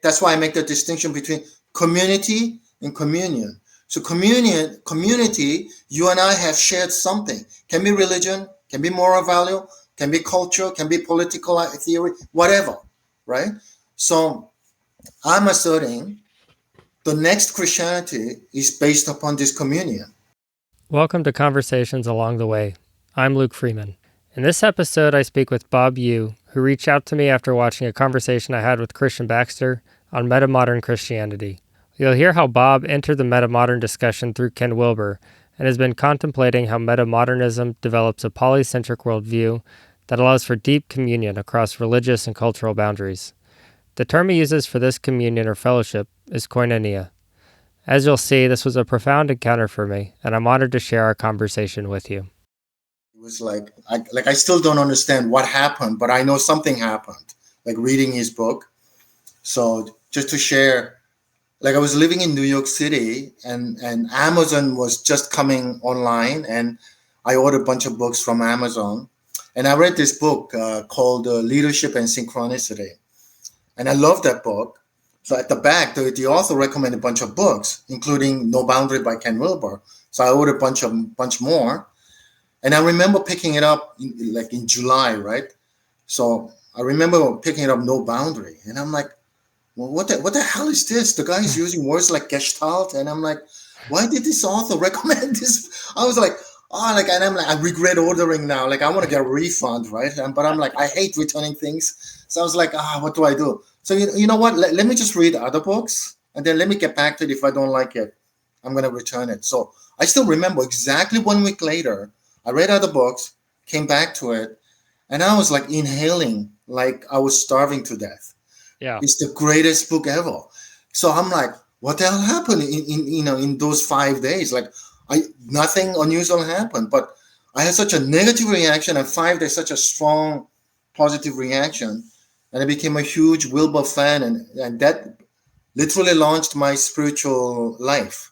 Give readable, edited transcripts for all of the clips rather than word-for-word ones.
That's why I make the distinction between community and communion. So community, you and I have shared something. Can be religion, can be moral value, can be culture, can be political theory, whatever, right? So I'm asserting the next Christianity is based upon this communion. Welcome to Conversations Along the Way. I'm Luke Freeman. In this episode, I speak with Bob Yu, who reached out to me after watching a conversation I had with Christian Baxter on Metamodern Christianity. You'll hear how Bob entered the metamodern discussion through Ken Wilbur and has been contemplating how Metamodernism develops a polycentric worldview that allows for deep communion across religious and cultural boundaries. The term he uses for this communion or fellowship is Koinonia. As you'll see, this was a profound encounter for me, and I'm honored to share our conversation with you. It was I still don't understand what happened, but I know something happened, like reading his book. So just to share, like I was living in New York City and Amazon was just coming online and I ordered a bunch of books from Amazon. And I read this book called Leadership and Synchronicity. And I love that book. So at the back, the author recommended a bunch of books, including No Boundary by Ken Wilbur. So I ordered a bunch more. And I remember picking it up in July, right? So I remember picking it up, No Boundary. And I'm like, well, what the hell is this? The guy is using words like Gestalt. And I'm like, why did this author recommend this? I was like, and I'm like, I regret ordering now. Like, I want to get a refund, right? But I'm like, I hate returning things. So I was like, what do I do? So you know what? Let me just read other books. And then let me get back to it. If I don't like it, I'm going to return it. So I still remember exactly 1 week later, I read other books, came back to it. And I was like inhaling, like I was starving to death. Yeah. It's the greatest book ever. So I'm like, what the hell happened in those 5 days? Like nothing unusual happened, but I had such a negative reaction and 5 days, such a strong positive reaction. And I became a huge Wilber fan and that literally launched my spiritual life,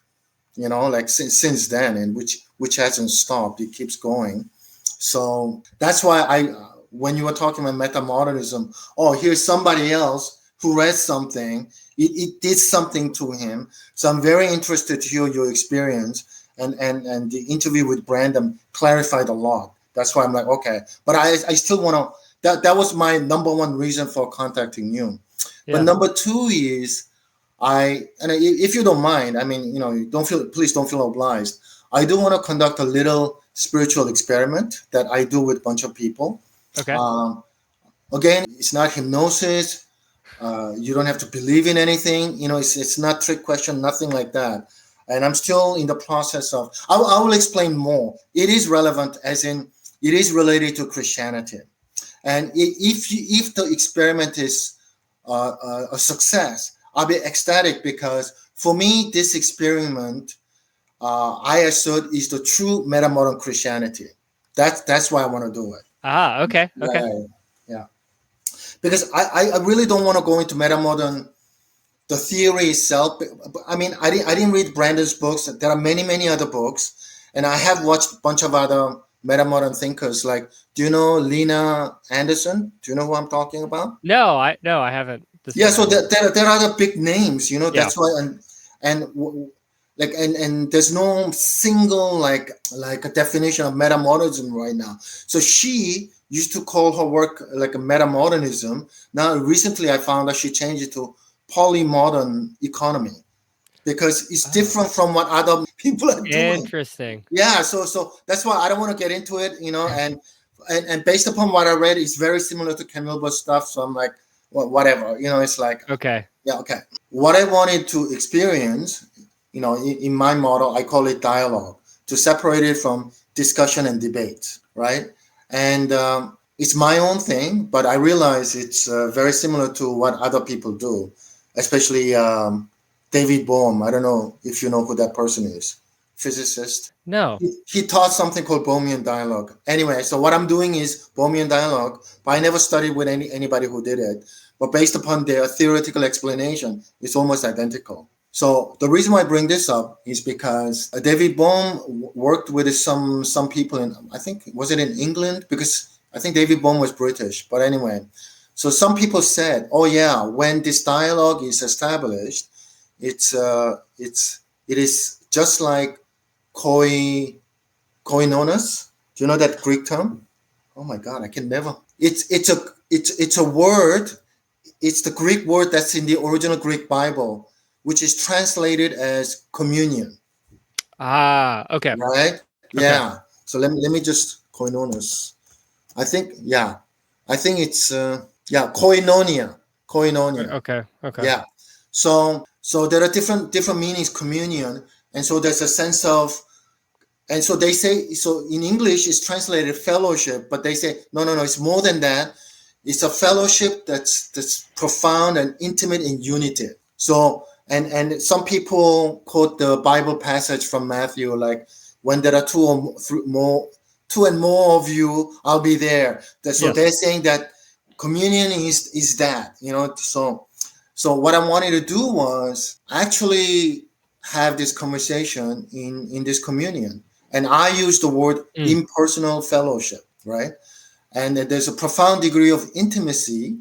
like since then, and which hasn't stopped. It keeps going. So that's why when you were talking about metamodernism, here's somebody else who read something, it did something to him. So I'm very interested to hear your experience, and the interview with Brandon clarified a lot. That's why I'm like, okay, but I still want to. That was my number one reason for contacting you. Yeah. But number two is if you don't mind, I mean, please don't feel obliged. I do want to conduct a little spiritual experiment that I do with a bunch of people. Okay. Again, it's not hypnosis. You don't have to believe in anything. It's not trick question, nothing like that. And I'm still in the process of. I will explain more. It is relevant, as in it is related to Christianity. And if the experiment is a success, I'll be ecstatic because for me, this experiment, I assert, is the true metamodern Christianity. That's why I want to do it. Okay. Yeah. Because I really don't want to go into metamodern, the theory itself. I mean, I didn't read Brandon's books. There are many other books, and I have watched a bunch of other metamodern thinkers. Like, do you know Lena Anderson? Do you know who I'm talking about? No, I haven't. Yeah, so there are other big names, That's why, and there's no single like a definition of metamodernism right now. So she used to call her work like a metamodernism. Now recently I found that she changed it to polymodern economy because it's different from what other people are doing. Interesting. Yeah, so that's why I don't want to get into it, and based upon what I read, it's very similar to Ken Wilbur's stuff. So I'm like, well, whatever, it's like, okay. Yeah, okay. What I wanted to experience, in my model, I call it dialogue, to separate it from discussion and debate, right? And it's my own thing, but I realize it's very similar to what other people do, especially David Bohm. I don't know if you know who that person is. Physicist. No. He taught something called Bohmian dialogue. Anyway, so what I'm doing is Bohmian dialogue, but I never studied with anybody who did it. But based upon their theoretical explanation, it's almost identical. So the reason why I bring this up is because David Bohm worked with some people in, I think, was it in England? Because I think David Bohm was British. But anyway, So some people said, "Oh yeah, when this dialogue is established, it is just like koinonos. Do you know that Greek term? Oh my God, I can never. It's a word. It's the Greek word that's in the original Greek Bible, which is translated as communion. Okay. Right? Okay. Yeah. So let me just koinonos. I think yeah. I think it's koinonia. Koinonia. Okay. Okay. Yeah. So there are different meanings communion, and so there's a sense of, and so they say, so in English it's translated fellowship, but they say no, it's more than that. It's a fellowship that's profound and intimate in unity. So and some people quote the Bible passage from Matthew, like, when there are two and more of you, I'll be there. So Yes. they're saying that communion is that, so what I wanted to do was actually have this conversation in this communion. And I use the word impersonal fellowship, right? And there's a profound degree of intimacy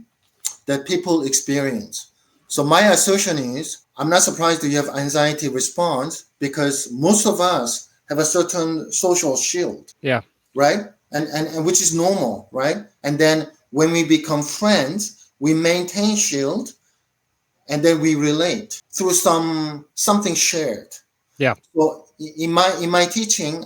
that people experience. So my assertion is, I'm not surprised that you have anxiety response, because most of us have a certain social shield. Yeah. Right? And which is normal, right? And then when we become friends, we maintain shield, and then we relate through something shared. Yeah. So in my teaching,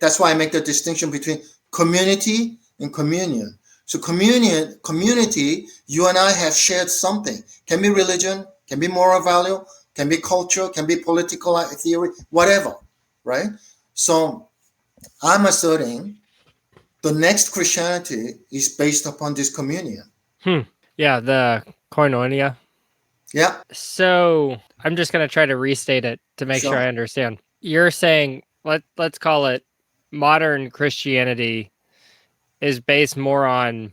that's why I make the distinction between community and communion. So community, you and I have shared something. Can be religion, can be moral value, can be culture, can be political theory, whatever, right? So I'm asserting the next Christianity is based upon this communion. Yeah, the Koinonia. Yeah. So I'm just going to try to restate it to make sure I understand. You're saying, let's call it modern Christianity is based more on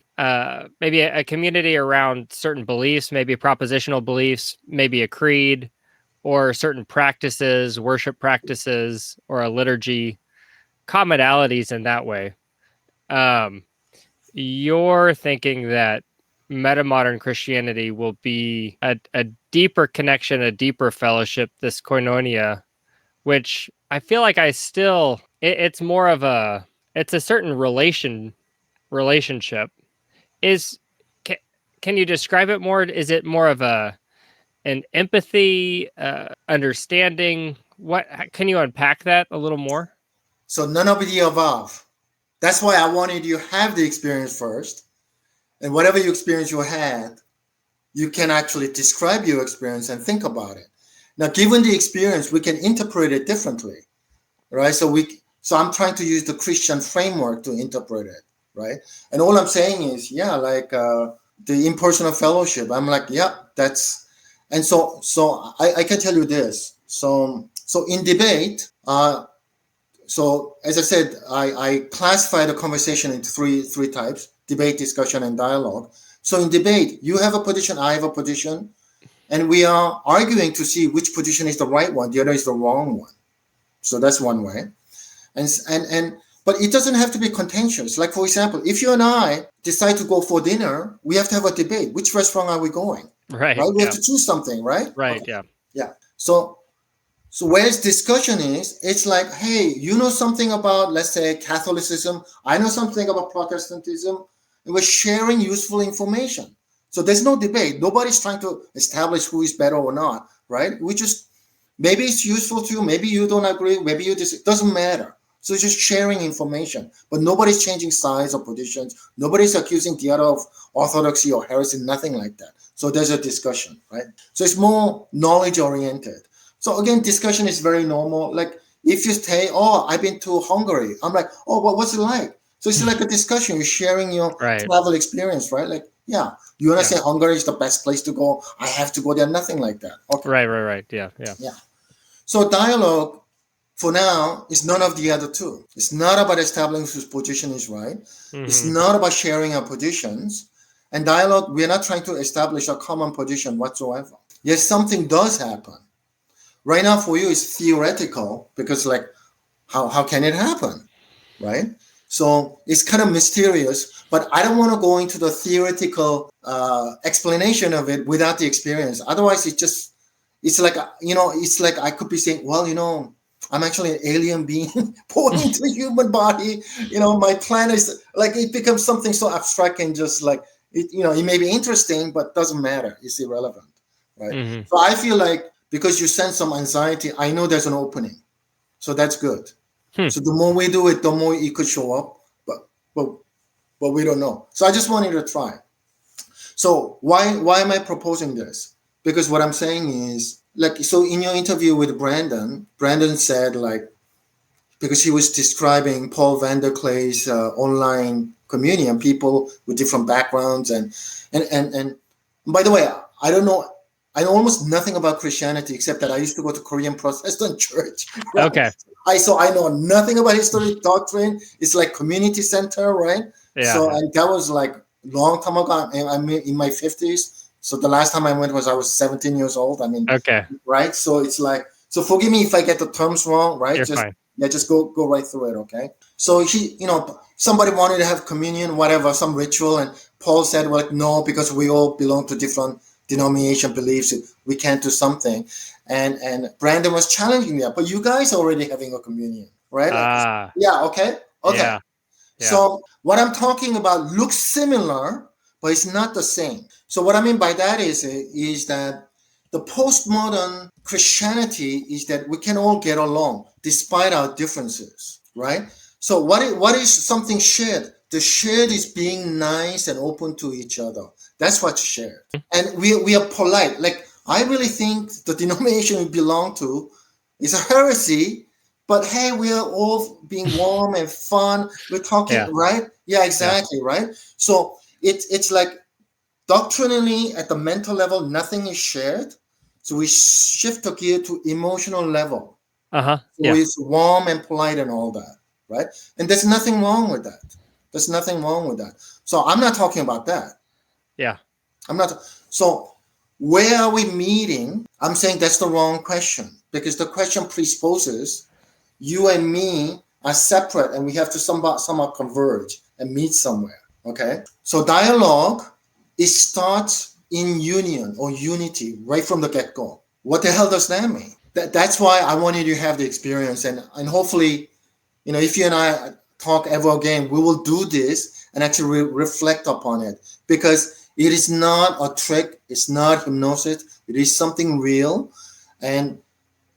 maybe a community around certain beliefs, maybe propositional beliefs, maybe a creed, or certain practices, worship practices, or a liturgy, commonalities in that way. You're thinking that metamodern Christianity will be a deeper connection, a deeper fellowship, this koinonia, which I feel like it's more of it's a certain relationship. Can you describe it more? Is it more of an empathy, understanding? Can you unpack that a little more? So none of the above. That's why I wanted you to have the experience first. And whatever you experience you had, you can actually describe your experience and think about it. Now, given the experience, we can interpret it differently, right? So I'm trying to use the Christian framework to interpret it, right? And all I'm saying is, like the impersonal fellowship. I'm like, that's, and so I can tell you this. So in debate, so as I said, I classify the conversation into three types: debate, discussion, and dialogue. So in debate, you have a position, I have a position, and we are arguing to see which position is the right one, the other is the wrong one. So that's one way. But it doesn't have to be contentious. Like, for example, if you and I decide to go for dinner, we have to have a debate. Which restaurant are we going? Right. We have to choose something, right? Right. Okay. Yeah. Yeah. So whereas discussion is, it's like, hey, you know something about, let's say, Catholicism. I know something about Protestantism. And we're sharing useful information. So there's no debate. Nobody's trying to establish who is better or not, right? We just, maybe it's useful to you. Maybe you don't agree. Maybe you just, it doesn't matter. So it's just sharing information. But nobody's changing sides or positions. Nobody's accusing the other of orthodoxy or heresy, nothing like that. So there's a discussion, right? So it's more knowledge oriented. So again, discussion is very normal. Like if you say, oh, I've been to Hungary. I'm like, oh, what's it like? So it's like a discussion. You're sharing your travel experience, right? Like, yeah, you want to say Hungary is the best place to go. I have to go there. Nothing like that. Okay. Right. Yeah. So dialogue, for now, is none of the other two. It's not about establishing whose position is right. Mm-hmm. It's not about sharing our positions. And dialogue, we're not trying to establish a common position whatsoever. Yes, something does happen. Right now for you, it's theoretical because, like, how can it happen, right? So it's kind of mysterious, but I don't want to go into the theoretical explanation of it without the experience. Otherwise, it's like, it's like I could be saying, well, I'm actually an alien being born into a human body. My plan is like, it becomes something so abstract and just like, it may be interesting, but doesn't matter. It's irrelevant, right? Mm-hmm. So I feel like because you sense some anxiety, I know there's an opening. So that's good. So the more we do it, the more it could show up, but we don't know. So I just wanted to try. So why am I proposing this? Because what I'm saying is, like, so in your interview with Brandon said, like, because he was describing Paul Vanderklay's online community and people with different backgrounds and by the way, I don't know. I know almost nothing about Christianity except that I used to go to Korean Protestant church. Right? Okay. So I know nothing about history, doctrine. It's like community center, right? Yeah. So and that was like long time ago. I'm in my 50s. So the last time I went was I was 17 years old. I mean, okay. Right? So it's like, so forgive me if I get the terms wrong, right? You're fine. Yeah, just go right through it, okay? So somebody wanted to have communion, whatever, some ritual, and Paul said, well, no, because we all belong to different denomination beliefs, we can't do something. And Brandon was challenging that, but you guys are already having a communion, right? Yeah, okay. Yeah. So what I'm talking about looks similar, but it's not the same. So what I mean by that is that the postmodern Christianity is that we can all get along despite our differences, right? So what is something shared? The shared is being nice and open to each other. That's what's shared. And we are polite. Like, I really think the denomination we belong to is a heresy, but hey, we are all being warm and fun. We're talking, right? Yeah, exactly, right? So it's like doctrinally at the mental level, nothing is shared. So we shift the gear to emotional level. So it's warm and polite and all that, right? And there's nothing wrong with that. There's nothing wrong with that. So I'm not talking about that. Yeah. I'm not. So where are we meeting? I'm saying that's the wrong question, because the question presupposes you and me are separate and we have to somehow converge and meet somewhere. Okay. So dialogue, it starts in union or unity right from the get-go. What the hell does that mean? That's why I wanted you to have the experience, and hopefully, if you and I talk ever again, we will do this and actually reflect upon it, because it is not a trick, it's not hypnosis, it is something real. And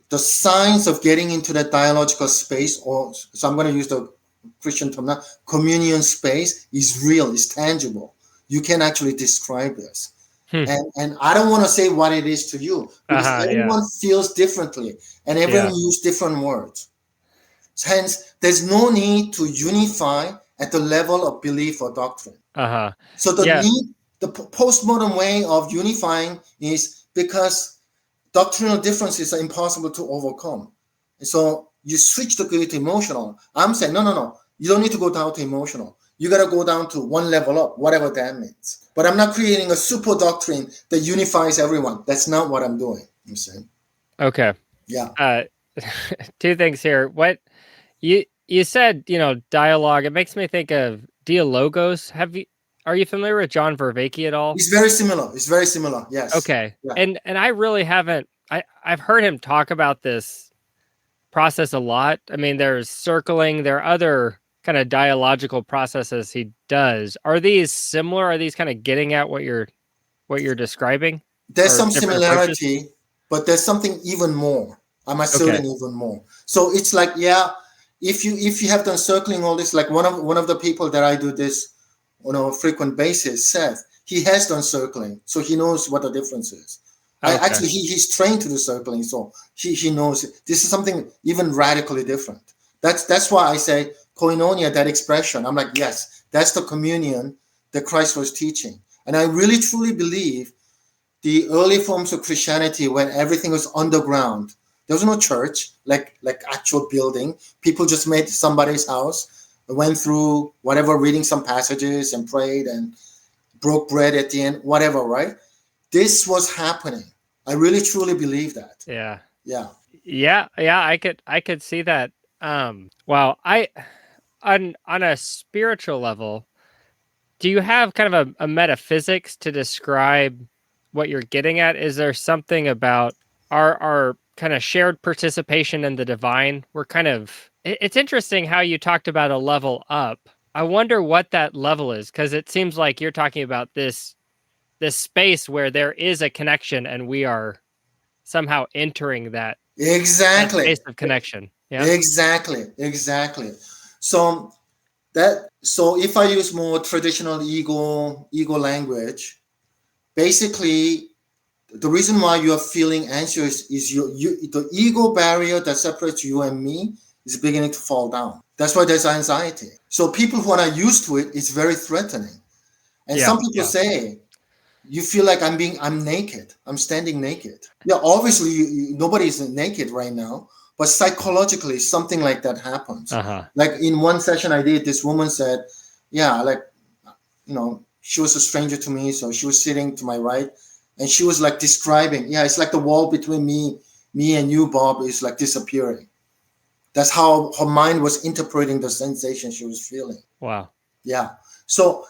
the science of getting into that dialogical space, or so I'm going to use the Christian term now, communion space, is real, is tangible. You can actually describe this. And I don't want to say what it is to you, because everyone feels differently and everyone uses different words. Hence, there's no need to unify at the level of belief or doctrine. So the postmodern way of unifying is because doctrinal differences are impossible to overcome. And so you switch the gear to emotional. I'm saying, no. You don't need to go down to emotional. You got to go down to one level up, whatever that means. But I'm not creating a super doctrine that unifies everyone. That's not what I'm doing. You see? Okay. Yeah. Two things here. What you said, dialogue. It makes me think of dialogos. Are you familiar with John Vervaeke at all? It's very similar. Yes. Okay. Yeah. And I really haven't. I've heard him talk about this process a lot. I mean, there's circling. There are other kind of dialogical processes he does. Are these similar? Are these kind of getting at what you're describing? There's some similarity, but there's something even more. I'm asserting even more. So it's like, if you have done circling all this, like one of the people that I do this on a frequent basis, Seth, he has done circling, so he knows what the difference is. Actually, he's trained to do circling, so he knows it. This is something even radically different. That's why I say Koinonia, that expression. I'm like, yes, that's the communion that Christ was teaching. And I really truly believe the early forms of Christianity, when everything was underground, there was no church, like actual building. People just made somebody's house, went through whatever, reading some passages and prayed and broke bread at the end, whatever, right? This was happening. I really truly believe that. Yeah. I could see that. Wow. on a spiritual level, do you have kind of a metaphysics to describe what you're getting at? Is there something about our kind of shared participation in the divine? It's interesting how you talked about a level up. I wonder what that level is, because it seems like you're talking about this space where there is a connection and we are somehow entering that Exactly. space of connection. Yeah. Exactly. So if I use more traditional ego language, basically the reason why you are feeling anxious is the ego barrier that separates you and me is beginning to fall down. That's why there's anxiety. So people who are not used to it, it's very threatening. And some people say, you feel like I'm naked. I'm standing naked. Yeah, obviously nobody is naked right now, but psychologically something like that happens. Like in one session I did, this woman said, yeah, like, she was a stranger to me. So she was sitting to my right and she was like describing, yeah, it's like the wall between me and you, Bob, is like disappearing. That's how her mind was interpreting the sensation she was feeling. Wow. Yeah. So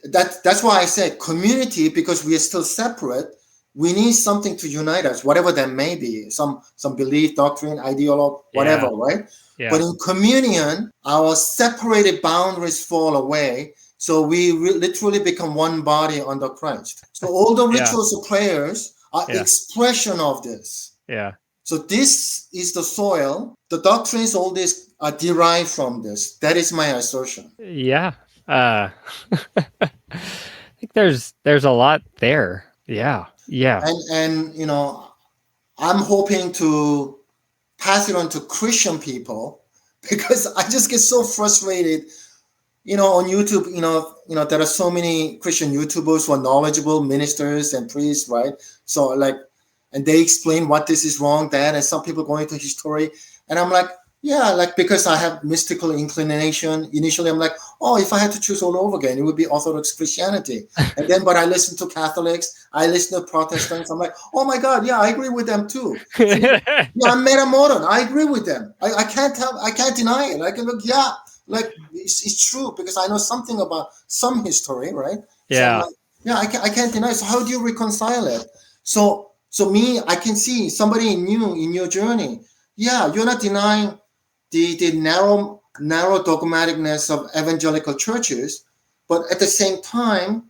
that's why I said community, because we are still separate. We need something to unite us, whatever that may be, some belief, doctrine, ideology, whatever, right? Yeah. But in communion, our separated boundaries fall away. So we literally become one body under Christ. So all the rituals of prayers are expression of this. Yeah. So this is the soil. The doctrines, all this are derived from this. That is my assertion. Yeah. I think there's a lot there. Yeah. Yeah. And I'm hoping to pass it on to Christian people, because I just get so frustrated. On YouTube, there are so many Christian YouTubers who are knowledgeable, ministers and priests, right? So and they explain what this is wrong, that, and some people go into history. And I'm like, yeah, like, because I have mystical inclination. Initially, I'm like, oh, if I had to choose all over again, it would be Orthodox Christianity. And then, but I listen to Catholics, I listen to Protestants. I'm like, oh my God, yeah, I agree with them too. Yeah, I'm metamodern. I agree with them. I can't deny it. I can look, yeah, like it's true, because I know something about some history, right? Yeah. So I can't deny it. So how do you reconcile it? So me, I can see somebody new in your journey. Yeah, you're not denying the narrow dogmaticness of evangelical churches, but at the same time,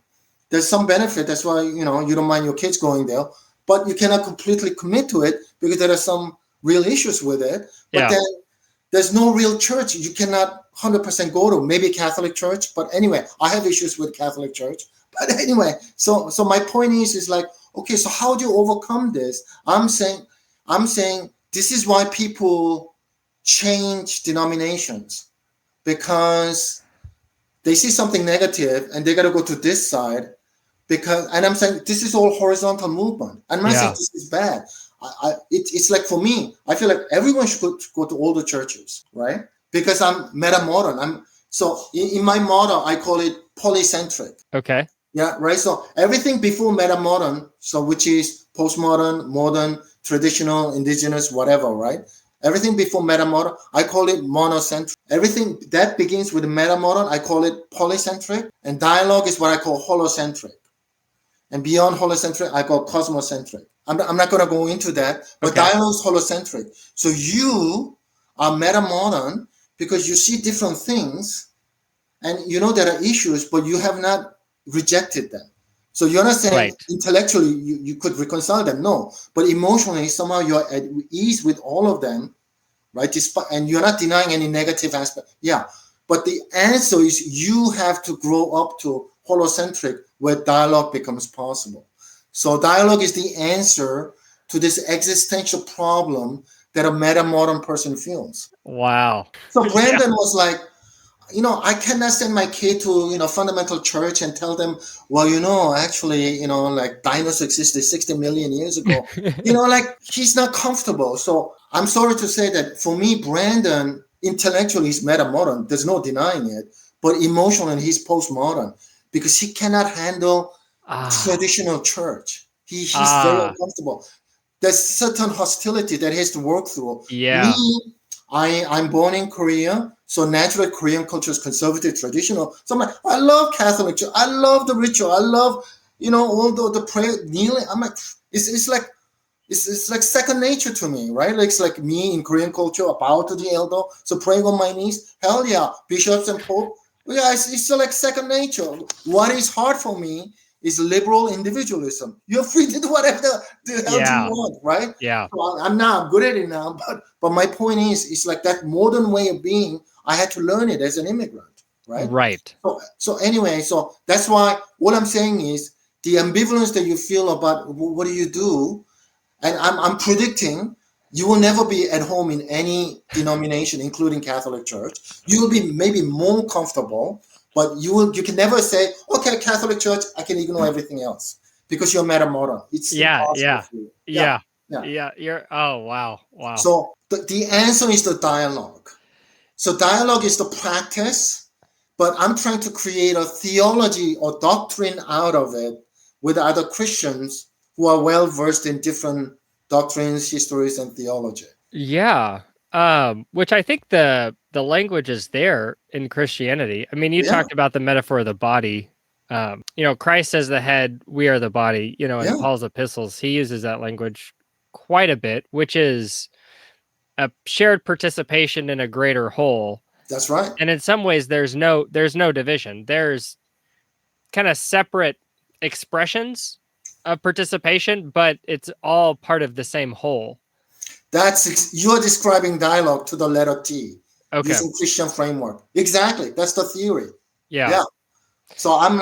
there's some benefit. That's why you don't mind your kids going there, but you cannot completely commit to it because there are some real issues with it. But then there's no real church you cannot 100% go to. Maybe Catholic Church, but anyway, I have issues with Catholic Church. But anyway, so my point is like, okay, so how do you overcome this? I'm saying this is why people change denominations, because they see something negative and they got to go to this side, and I'm saying this is all horizontal movement. I'm not saying this is bad. It's like, for me, I feel like everyone should go to all the churches, right? Because I'm metamodern. So in my model, I call it polycentric. Okay. Yeah, right. So everything before metamodern, so which is postmodern, modern, traditional, indigenous, whatever, right? Everything before metamodern, I call it monocentric. Everything that begins with metamodern, I call it polycentric. And dialogue is what I call holocentric. And beyond holocentric, I call cosmocentric. I'm not going to go into that, but dialogue is holocentric. So you are metamodern because you see different things, and there are issues, but you have not rejected them. So you're not saying intellectually you could reconcile them, no. But emotionally, somehow you're at ease with all of them, right? And you're not denying any negative aspect. Yeah. But the answer is you have to grow up to holocentric, where dialogue becomes possible. So dialogue is the answer to this existential problem that a metamodern person feels. Wow. So Brandon was like, I cannot send my kid to, fundamental church and tell them, well, actually, like dinosaurs existed 60 million years ago. Like, he's not comfortable. So I'm sorry to say that for me, Brandon, intellectually, he's metamodern. There's no denying it. But emotionally, he's postmodern because he cannot handle traditional church. He's very uncomfortable. There's certain hostility that he has to work through. Yeah. Me, I'm born in Korea. So naturally, Korean culture is conservative, traditional. So I'm like, I love Catholic Church. I love the ritual. I love, all the prayer, kneeling. I'm like, it's like, it's like second nature to me, right? Like, it's like me in Korean culture, I bow to the elder, so praying on my knees. Hell yeah, bishops and pope. Yeah, it's like second nature. What is hard for me is liberal individualism. You're free to do whatever the hell do you want, right? Yeah. So I'm good at it now, but my point is, it's like that modern way of being. I had to learn it as an immigrant, right? Right. So anyway, so that's why what I'm saying is the ambivalence that you feel about what do you do, and I'm predicting you will never be at home in any denomination, including Catholic Church. You will be maybe more comfortable, but you can never say, okay, Catholic Church, I can ignore everything else because you're metamodern. It's impossible for you. Yeah. Oh, wow. So the answer is the dialogue. So dialogue is the practice, but I'm trying to create a theology or doctrine out of it with other Christians who are well versed in different doctrines, histories, and theology. Yeah. Which I think the language is there in Christianity. I mean, you talked about the metaphor of the body. Christ as the head, we are the body. In Paul's epistles, he uses that language quite a bit, which is a shared participation in a greater whole. That's right. And in some ways, there's no division. There's kind of separate expressions of participation, but it's all part of the same whole. You're describing dialogue to the letter T. Okay. Using Christian framework. Exactly. That's the theory. Yeah. So I'm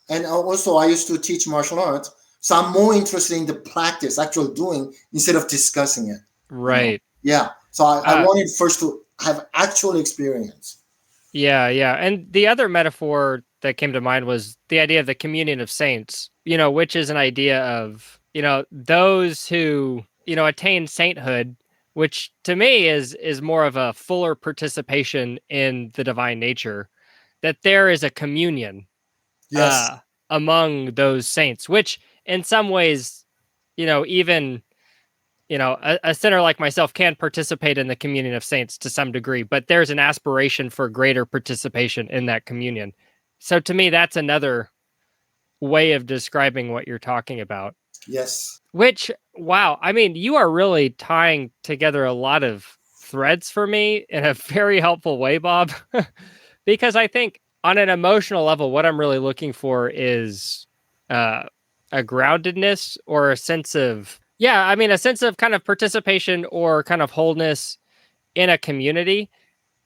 and also I used to teach martial arts. So I'm more interested in the practice, actual doing, instead of discussing it. Right. Yeah. So I wanted first to have actual experience. Yeah. And the other metaphor that came to mind was the idea of the communion of saints, which is an idea of, those who, attain sainthood, which to me is more of a fuller participation in the divine nature, that there is a communion among those saints, which in some ways, even a sinner like myself can participate in the communion of saints to some degree, but there's an aspiration for greater participation in that communion. So to me, that's another way of describing what you're talking about. Yes. Which, wow, I mean, you are really tying together a lot of threads for me in a very helpful way, Bob, because I think on an emotional level, what I'm really looking for is a groundedness or a sense of kind of participation or kind of wholeness in a community.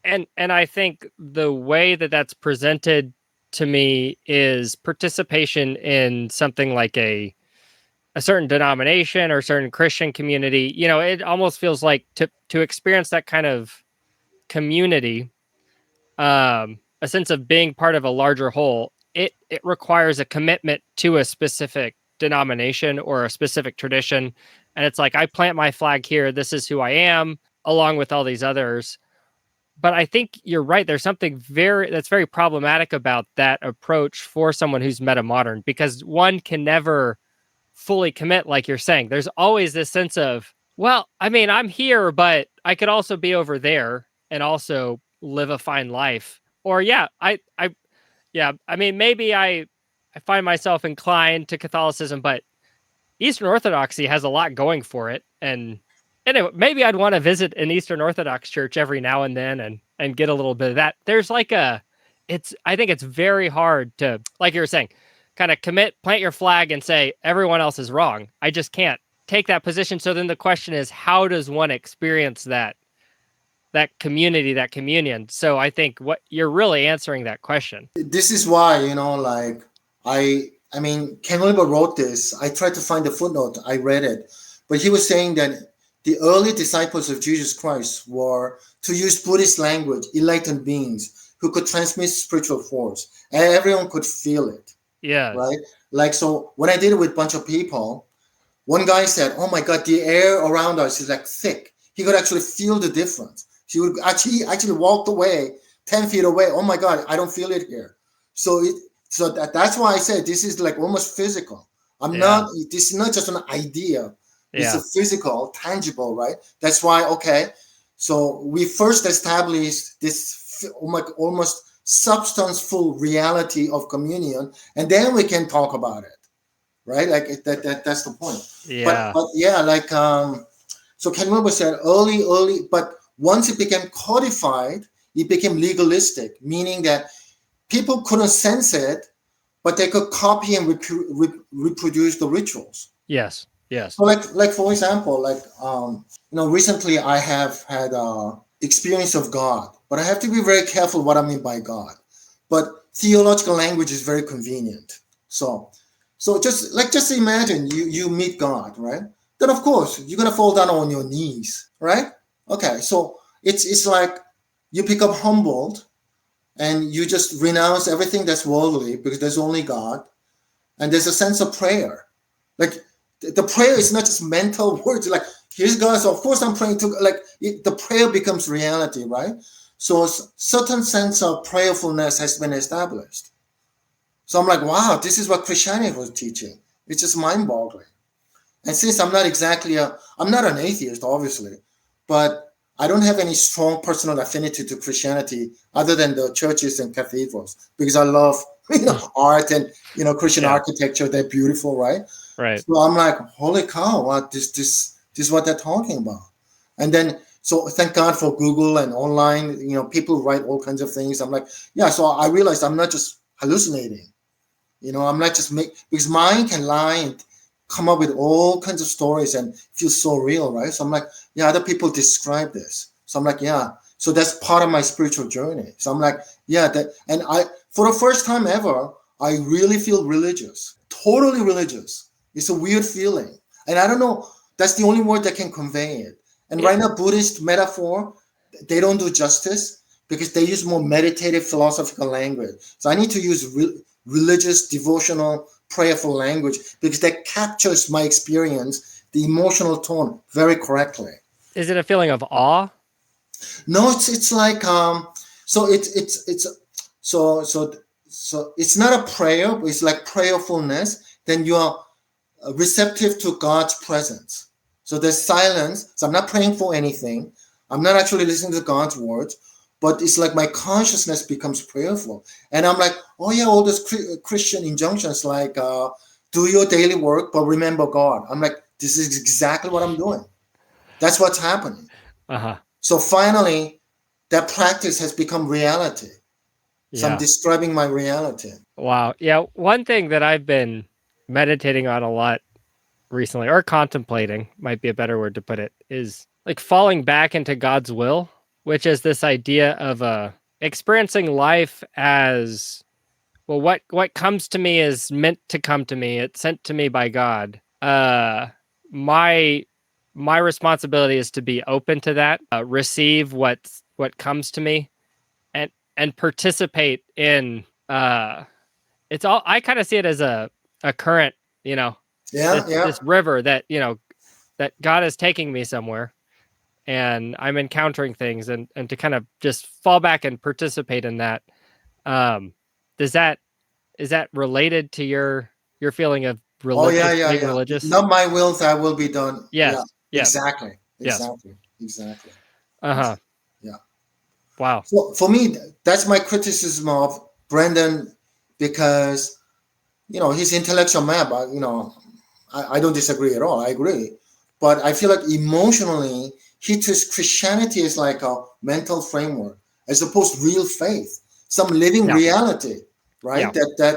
And I think the way that that's presented to me is participation in something like a certain denomination or certain Christian community. It almost feels like to experience that kind of community, a sense of being part of a larger whole, it requires a commitment to a specific denomination or a specific tradition. And it's like, I plant my flag here. This is who I am, along with all these others. But I think you're right. There's something that's very problematic about that approach for someone who's metamodern, because one can never fully commit, like you're saying. There's always this sense of, well, I mean, I'm here, but I could also be over there and also live a fine life. Or I mean, maybe I find myself inclined to Catholicism, but Eastern Orthodoxy has a lot going for it. And anyway, maybe I'd want to visit an Eastern Orthodox church every now and then and get a little bit of that. There's I think it's very hard to, like you were saying, kind of plant your flag and say, everyone else is wrong. I just can't take that position. So then the question is, how does one experience that community, that communion? So I think what you're really answering that question. This is why, I mean, Ken Wilbur wrote this. I tried to find the footnote. I read it. But he was saying that the early disciples of Jesus Christ were, to use Buddhist language, enlightened beings who could transmit spiritual force. And everyone could feel it. Yeah. Right? Like, so when I did it with a bunch of people, one guy said, oh my God, the air around us is like thick. He could actually feel the difference. He would actually walked away 10 feet away. Oh my God, I don't feel it here. So that's why I said this is like almost physical. This is not just an idea. It's a physical, tangible, right? That's why, okay. So we first established this almost substanceful reality of communion, and then we can talk about it, right? Like that's the point. Yeah. But yeah, like so Ken Wilbur said early, but once it became codified, it became legalistic, meaning that people couldn't sense it, but they could copy and reproduce the rituals. Yes. Yes. So like for example, like recently I have had experience of God, but I have to be very careful what I mean by God. But theological language is very convenient. So just imagine you meet God, right? Then of course you're gonna fall down on your knees, right? Okay, so it's like you become humbled and you just renounce everything that's worldly because there's only God, and there's a sense of prayer. Like the prayer is not just mental words. Like here's God, so of course I'm praying to. Like the prayer becomes reality, right? So a certain sense of prayerfulness has been established. So I'm like, wow, this is what Christianity was teaching. It's just mind-boggling. And since I'm not an atheist, obviously, but I don't have any strong personal affinity to Christianity other than the churches and cathedrals, because I love, art and, Christian architecture. They're beautiful, right? Right. So I'm like, holy cow, what this is what they're talking about. And then, so thank God for Google and online, people write all kinds of things. I'm like, yeah, so I realized I'm not just hallucinating. I'm not just because mind can lie and come up with all kinds of stories and feel so real, right? So I'm like, yeah, other people describe this. So I'm like, yeah. So that's part of my spiritual journey. So I'm like, yeah, and for the first time ever, I really feel religious, totally religious. It's a weird feeling. And I don't know, that's the only word that can convey it. And right now, Buddhist metaphor, they don't do justice because they use more meditative philosophical language. So I need to use religious, devotional, prayerful language because that captures my experience, the emotional tone, very correctly. Is it a feeling of awe? No, it's like so it's not a prayer, but it's like prayerfulness. Then you are receptive to God's presence. So there's silence. So I'm not praying for anything. I'm not actually listening to God's words, but it's like my consciousness becomes prayerful. And I'm like, oh yeah, all those Christian injunctions like do your daily work, but remember God. I'm like, this is exactly what I'm doing. That's what's happening. Uh-huh. So finally, that practice has become reality. So Yeah. I'm describing my reality. Wow. Yeah. One thing that I've been meditating on a lot recently, or contemplating might be a better word to put it, is like falling back into God's will, which is this idea of experiencing life as, well, what comes to me is meant to come to me. It's sent to me by God. My responsibility is to be open to that, receive what comes to me, and participate in. It's all. I kind of see it as a current, this river that that God is taking me somewhere, and I'm encountering things, and to kind of just fall back and participate in that. Is that related to your feeling of religious? Oh yeah. Religious? Not my will, thy will be done. Yes. Yeah. Yes. Exactly. Uh-huh. Yeah. Wow. So for me, that's my criticism of Brendan, because his intellectual map. I don't disagree at all. I agree, but I feel like emotionally he treats Christianity as like a mental framework as opposed to real faith, some living reality, right? Yeah.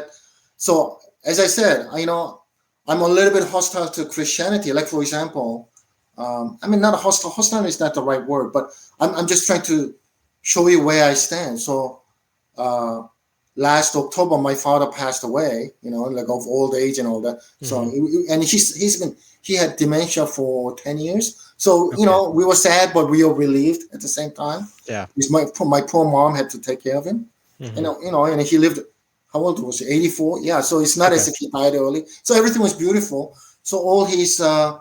So as I said, I'm a little bit hostile to Christianity. Like for example, not a hostile. Hostile is not the right word, but I'm just trying to show you where I stand. So last October, my father passed away, like of old age and all that. So, and he had dementia for 10 years. So, we were sad, but we were relieved at the same time. Yeah. Because my poor mom had to take care of him. And he lived, how old was he? 84? Yeah. So it's not as if he died early. So everything was beautiful. So all his, the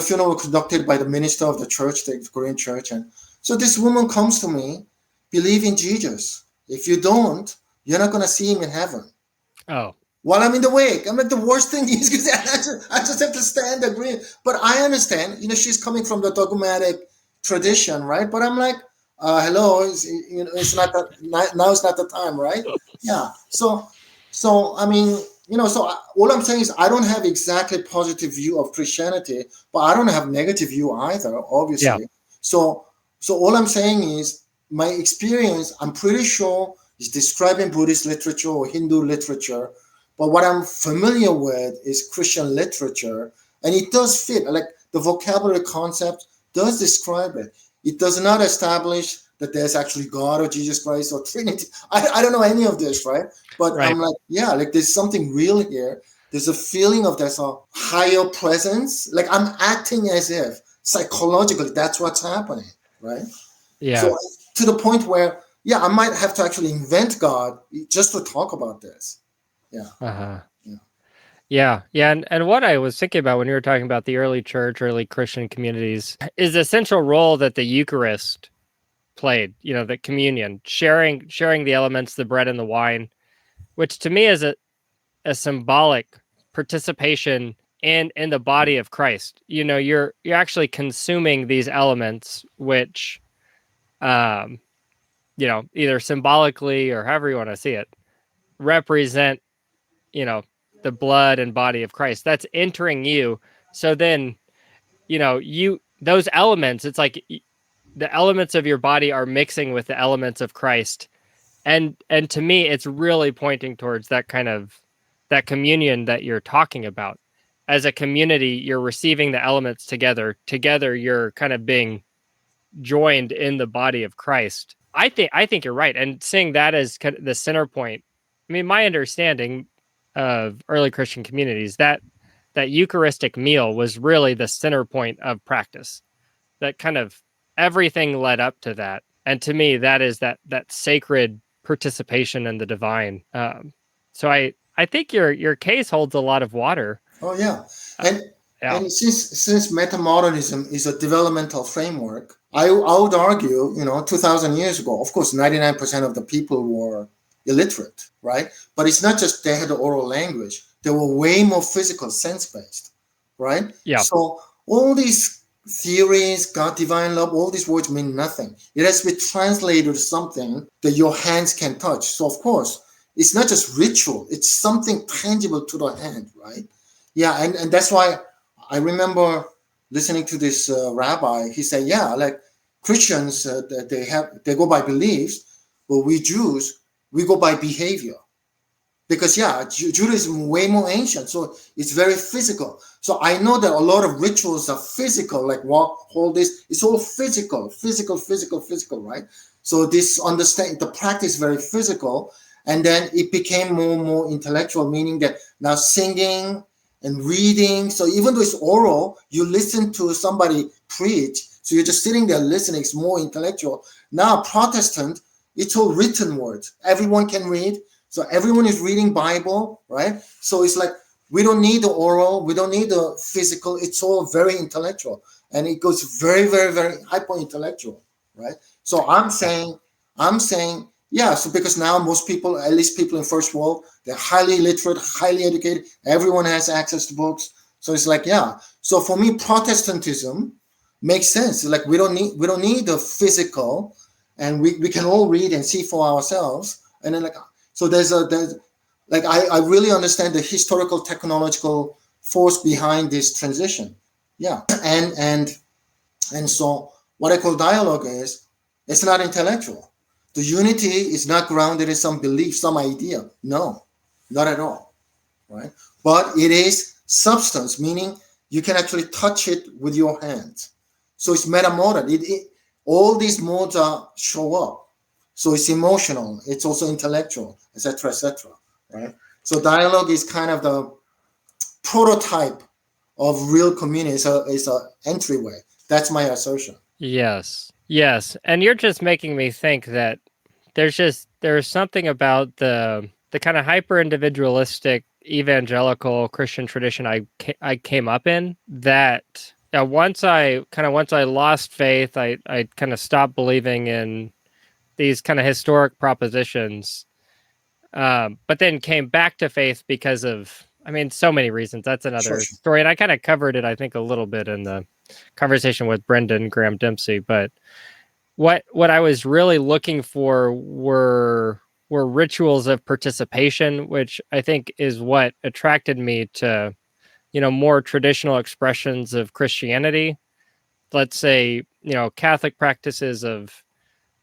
funeral was conducted by the minister of the church, the Korean church. And so this woman comes to me, believe in Jesus. If you don't, you're not going to see him in heaven. Oh. While I'm in the wake. I'm like, the worst thing is because I just have to stand agree. But I understand, she's coming from the dogmatic tradition, right? But I'm like, hello, it's not that now. It's not the time, right? Yeah. So I mean, all I'm saying is I don't have exactly positive view of Christianity, but I don't have negative view either, Yeah. obviously. So all I'm saying is my experience. I'm pretty sure is describing Buddhist literature or Hindu literature, but what I'm familiar with is Christian literature, and it does fit. Like the vocabulary concept does describe it. It does not establish that there's actually God or Jesus Christ or Trinity. I don't know any of this, right? But Right. I'm like, yeah, like there's something real here. There's a feeling of there's a higher presence. Like I'm acting as if psychologically that's what's happening, right? Yeah. So to the point where, yeah, I might have to actually invent God just to talk about this. Yeah. Uh-huh. Yeah. Yeah. And what I was thinking about when you were talking about the early church, early Christian communities, is the central role that the Eucharist played, the communion, sharing the elements, the bread and the wine, which to me is a symbolic participation in the body of Christ. You're actually consuming these elements, which either symbolically or however you want to see it, represent, the blood and body of Christ that's entering you. So then, those elements, it's like the elements of your body are mixing with the elements of Christ. And to me, it's really pointing towards that kind of that communion that you're talking about. As a community, you're receiving the elements together. Together, you're kind of being joined in the body of Christ. I think you're right. And seeing that as kind of the center point. I mean, my understanding of early Christian communities, that Eucharistic meal was really the center point of practice. That kind of everything led up to that. And to me, that is that sacred participation in the divine. So I think your case holds a lot of water. Oh yeah. Uh, And yeah. and since metamodernism is a developmental framework, I would argue, 2000 years ago, of course 99% of the people were illiterate, right? But it's not just they had the oral language. They were way more physical, sense-based, right? Yeah. So all these theories, God, divine love, all these words mean nothing. It has to be translated to something that your hands can touch. So of course, it's not just ritual, it's something tangible to the hand, right? Yeah, and that's why I remember listening to this rabbi. He said, yeah, like Christians, they go by beliefs, but we Jews, we go by behavior. Because yeah, Judaism way more ancient, so it's very physical. So I know that a lot of rituals are physical, like walk, hold this. It's all physical, right? So this understand the practice very physical, and then it became more and more intellectual, meaning that now singing and reading. So even though it's oral, you listen to somebody preach. So you're just sitting there listening. It's more intellectual. Now Protestant, it's all written words. Everyone can read. So everyone is reading Bible, right? So it's like we don't need the oral, we don't need the physical. It's all very intellectual, and it goes very, very, very hyper intellectual, right? So I'm saying, yeah. So because now most people, at least people in first world, they're highly literate, highly educated. Everyone has access to books. So it's like, yeah. So for me, Protestantism makes sense. Like we don't need the physical, and we can all read and see for ourselves, and then like. So there's like I really understand the historical technological force behind this transition. Yeah. And so what I call dialogue is it's not intellectual. The unity is not grounded in some belief, some idea. No, not at all. Right. But it is substance, meaning you can actually touch it with your hands. So it's metamodern. All these modes show up. So it's emotional, it's also intellectual, etc., right? So dialogue is kind of the prototype of real community. It's a entryway. That's my assertion. Yes. And you're just making me think that there's something about the kind of hyper individualistic evangelical Christian tradition I came up in that once I lost faith, I kind of stopped believing in these kind of historic propositions, but then came back to faith because of I mean, so many reasons. That's another Sure. story. And I kind of covered it, I think, a little bit in the conversation with Brendan Graham Dempsey. But what I was really looking for were rituals of participation, which I think is what attracted me to, more traditional expressions of Christianity. Let's say, Catholic practices of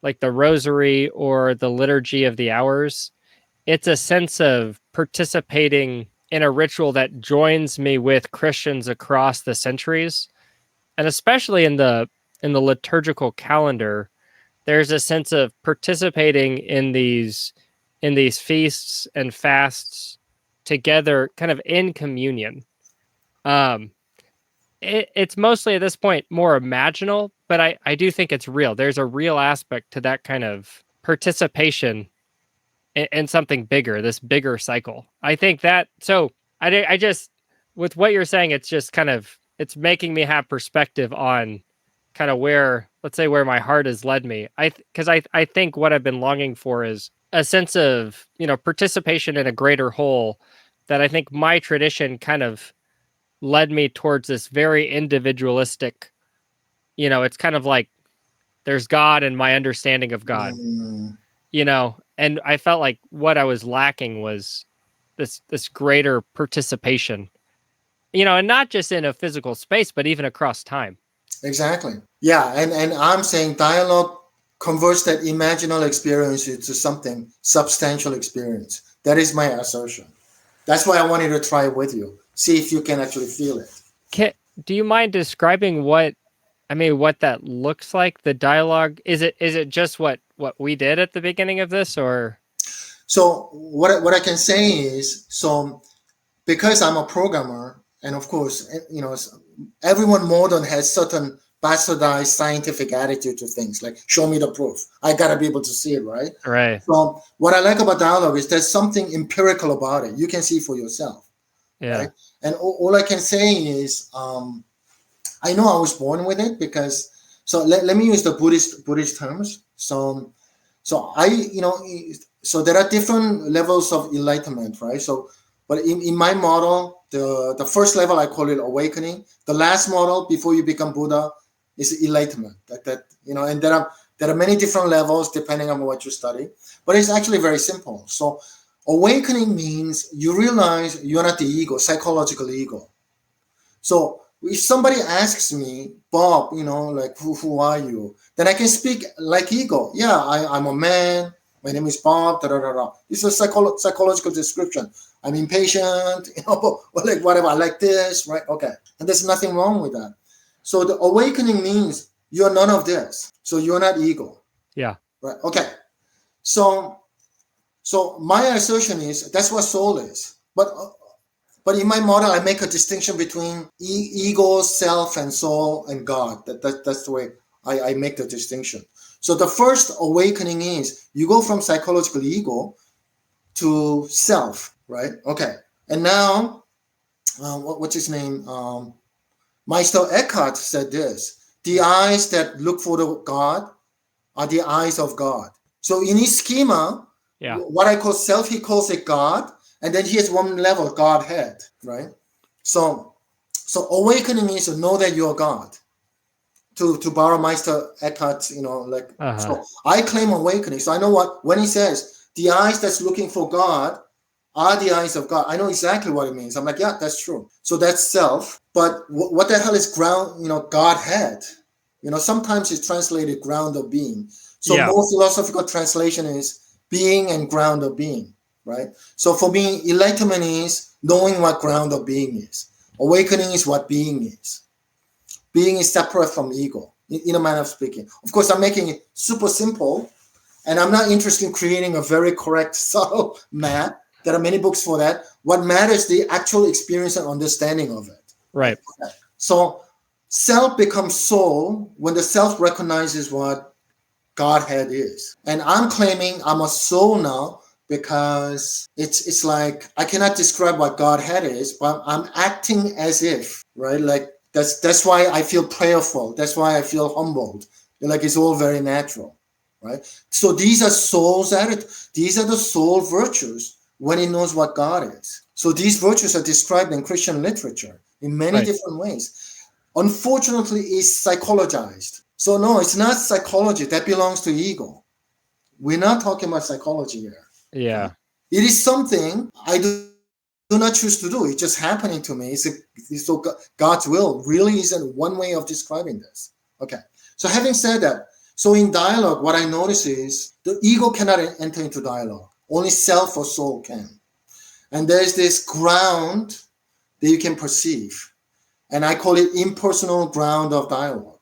like the rosary or the liturgy of the hours. It's a sense of participating in a ritual that joins me with Christians across the centuries, and especially in the liturgical calendar, there's a sense of participating in these feasts and fasts together, kind of in communion. Um, it's mostly at this point more imaginal, but I do think it's real. There's a real aspect to that kind of participation in something bigger, this bigger cycle. I think that, so I just, with what you're saying, it's just kind of, it's making me have perspective on kind of where, let's say, where my heart has led me. Because I think what I've been longing for is a sense of, participation in a greater whole, that I think my tradition kind of led me towards this very individualistic, it's kind of like there's God and my understanding of God, Mm, and I felt like what I was lacking was this greater participation, and not just in a physical space, but even across time. exactly. Yeah, and I'm saying dialogue converts that imaginal experience into something substantial experience. That is my assertion. That's why I wanted to try it with you. See if you can actually feel it. Can, do you mind describing what that looks like? The dialogue, is it just what we did at the beginning of this, or? So what I can say is, so because I'm a programmer, and of course, everyone modern has certain bastardized scientific attitude to things, like show me the proof. I gotta be able to see it, right? Right. So what I like about dialogue is there's something empirical about it. You can see for yourself, Yeah. right? And all I can say is, I know I was born with it because. So let me use the Buddhist terms. So so there are different levels of enlightenment, right? So, but in my model, the first level I call it awakening. The last model before you become Buddha is enlightenment. And there are many different levels depending on what you study, but it's actually very simple. So, awakening means you realize you're not the ego, psychological ego. So if somebody asks me, Bob, like who are you? Then I can speak like ego. Yeah, I'm a man. My name is Bob. Da, da, da, da. This is a psychological description. I'm impatient, or like whatever. I like this, right? Okay. And there's nothing wrong with that. So the awakening means you're none of this. So you're not ego. Yeah. Right. Okay. So my assertion is that's what soul is. But in my model, I make a distinction between ego, self, and soul, and God. That's the way I make the distinction. So the first awakening is you go from psychological ego to self, right? Okay. And now, what's his name? Meister Eckhart said this: the eyes that look for the God are the eyes of God. So in his schema, Yeah. what I call self, he calls it God. And then he has one level, Godhead, right? So awakening is to know that you're God. To borrow Meister Eckhart, Uh-huh. So I claim awakening. So I know when he says the eyes that's looking for God are the eyes of God, I know exactly what it means. I'm like, yeah, that's true. So that's self. But what the hell is ground, Godhead? Sometimes it's translated ground of being. So Yeah. more philosophical translation is being and ground of being. Right. So for me, enlightenment is knowing what ground of being is. Awakening is what being is. Being is separate from ego, in a manner of speaking. Of course, I'm making it super simple, and I'm not interested in creating a very correct, subtle map. There are many books for that. What matters is the actual experience and understanding of it. Right. So self becomes soul when the self recognizes what Godhead is. And I'm claiming I'm a soul now because it's like I cannot describe what Godhead is, but I'm acting as if, right? Like that's why I feel prayerful. That's why I feel humbled. Like it's all very natural, right? So these are soul's attitude. These are the soul virtues when it knows what God is. So these virtues are described in Christian literature in many different ways. Unfortunately, it's psychologized. So no, it's not psychology. That belongs to ego. We're not talking about psychology here. Yeah. It is something I do not choose to do. It's just happening to me. So God's will really isn't one way of describing this. Okay. So having said that, so in dialogue, what I notice is the ego cannot enter into dialogue. Only self or soul can. And there's this ground that you can perceive. And I call it impersonal ground of dialogue.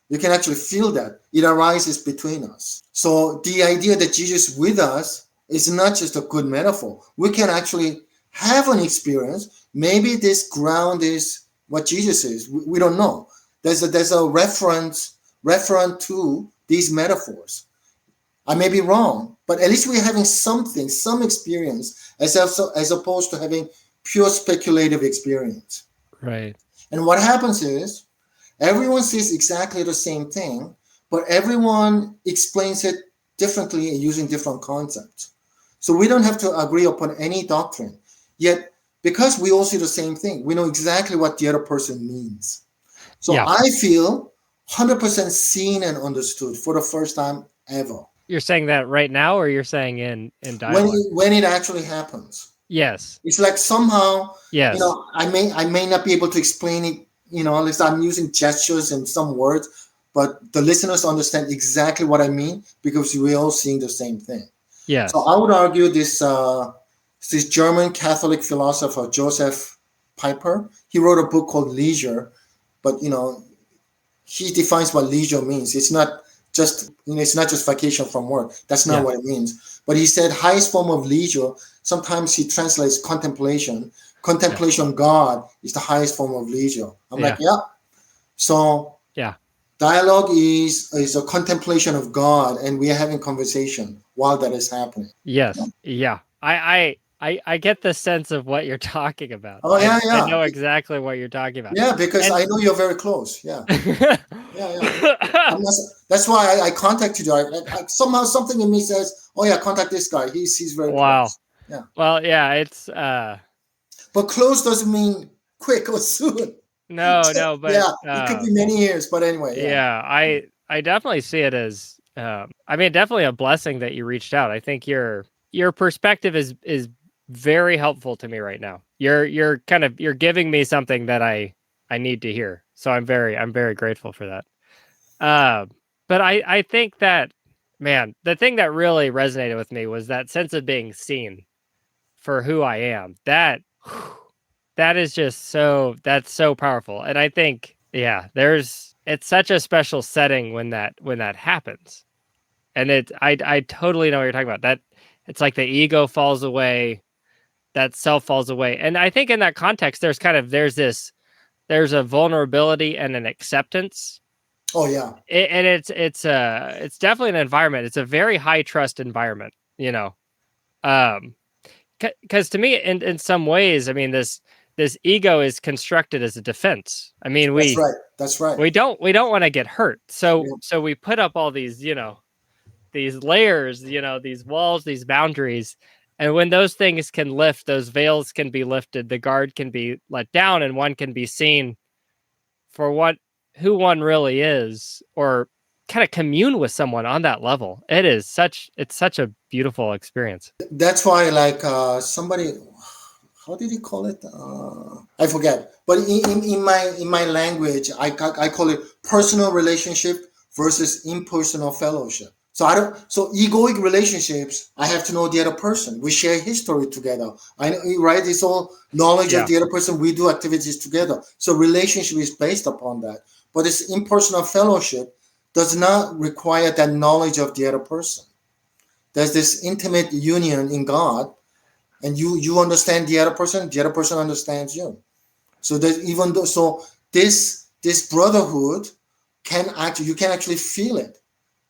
You can actually feel that. It arises between us. So the idea that Jesus is with us is not just a good metaphor. We can actually have an experience. Maybe this ground is what Jesus is. We don't know. There's a reference to these metaphors. I may be wrong, but at least we're having something, some experience, as opposed to having pure speculative experience. Right. And what happens is everyone sees exactly the same thing, but everyone explains it differently and using different concepts. So we don't have to agree upon any doctrine. Yet, because we all see the same thing, we know exactly what the other person means. So I feel 100% seen and understood for the first time ever. You're saying that right now, or you're saying in dialogue? When it actually happens. Yes. It's like somehow, yes. I may not be able to explain it, at least I'm using gestures and some words, but the listeners understand exactly what I mean because we're all seeing the same thing. Yeah. So I would argue this German Catholic philosopher, Joseph Piper, he wrote a book called Leisure, but, he defines what leisure means. It's not just, it's not just vacation from work. That's not what it means. But he said highest form of leisure, sometimes he translates contemplation. Contemplation God is the highest form of leisure. I'm like, So dialogue is a contemplation of God, and we are having conversation while that is happening. Yes. Yeah. I get the sense of what you're talking about. Oh, yeah. I know exactly what you're talking about. Yeah, because I know you're very close. Yeah. That's why I contacted you. Somehow something in me says, oh, yeah, contact this guy. He's very close. Yeah. Well, yeah, it's... But close doesn't mean quick or soon. No, but... it could be many years, but anyway. Yeah, I definitely see it as... definitely a blessing that you reached out. I think your perspective is very helpful to me right now. You're giving me something that I need to hear. So I'm very grateful for that. But I think that, man, the thing that really resonated with me was that sense of being seen for who I am. That is just that's so powerful. And I think, it's such a special setting when that happens. And I totally know what you're talking about. That it's like the ego falls away, that self falls away. And I think in that context, there's a vulnerability and an acceptance. Oh yeah. And it's definitely an environment. It's a very high trust environment, because to me, in some ways, this ego is constructed as a defense. That's right. We don't want to get hurt. So we put up all these, these layers, these walls, these boundaries. And when those things can lift, those veils can be lifted, the guard can be let down, and one can be seen for who one really is, or kind of commune with someone on that level. It's such a beautiful experience. That's why, somebody, how did he call it? I forget. But in my language, I call it personal relationship versus impersonal fellowship. So egoic relationships, I have to know the other person. We share history together. I know, right? It's all knowledge of the other person. We do activities together. So relationship is based upon that. But this impersonal fellowship does not require that knowledge of the other person. There's this intimate union in God, and you understand the other person understands you. So that this brotherhood you can actually feel it.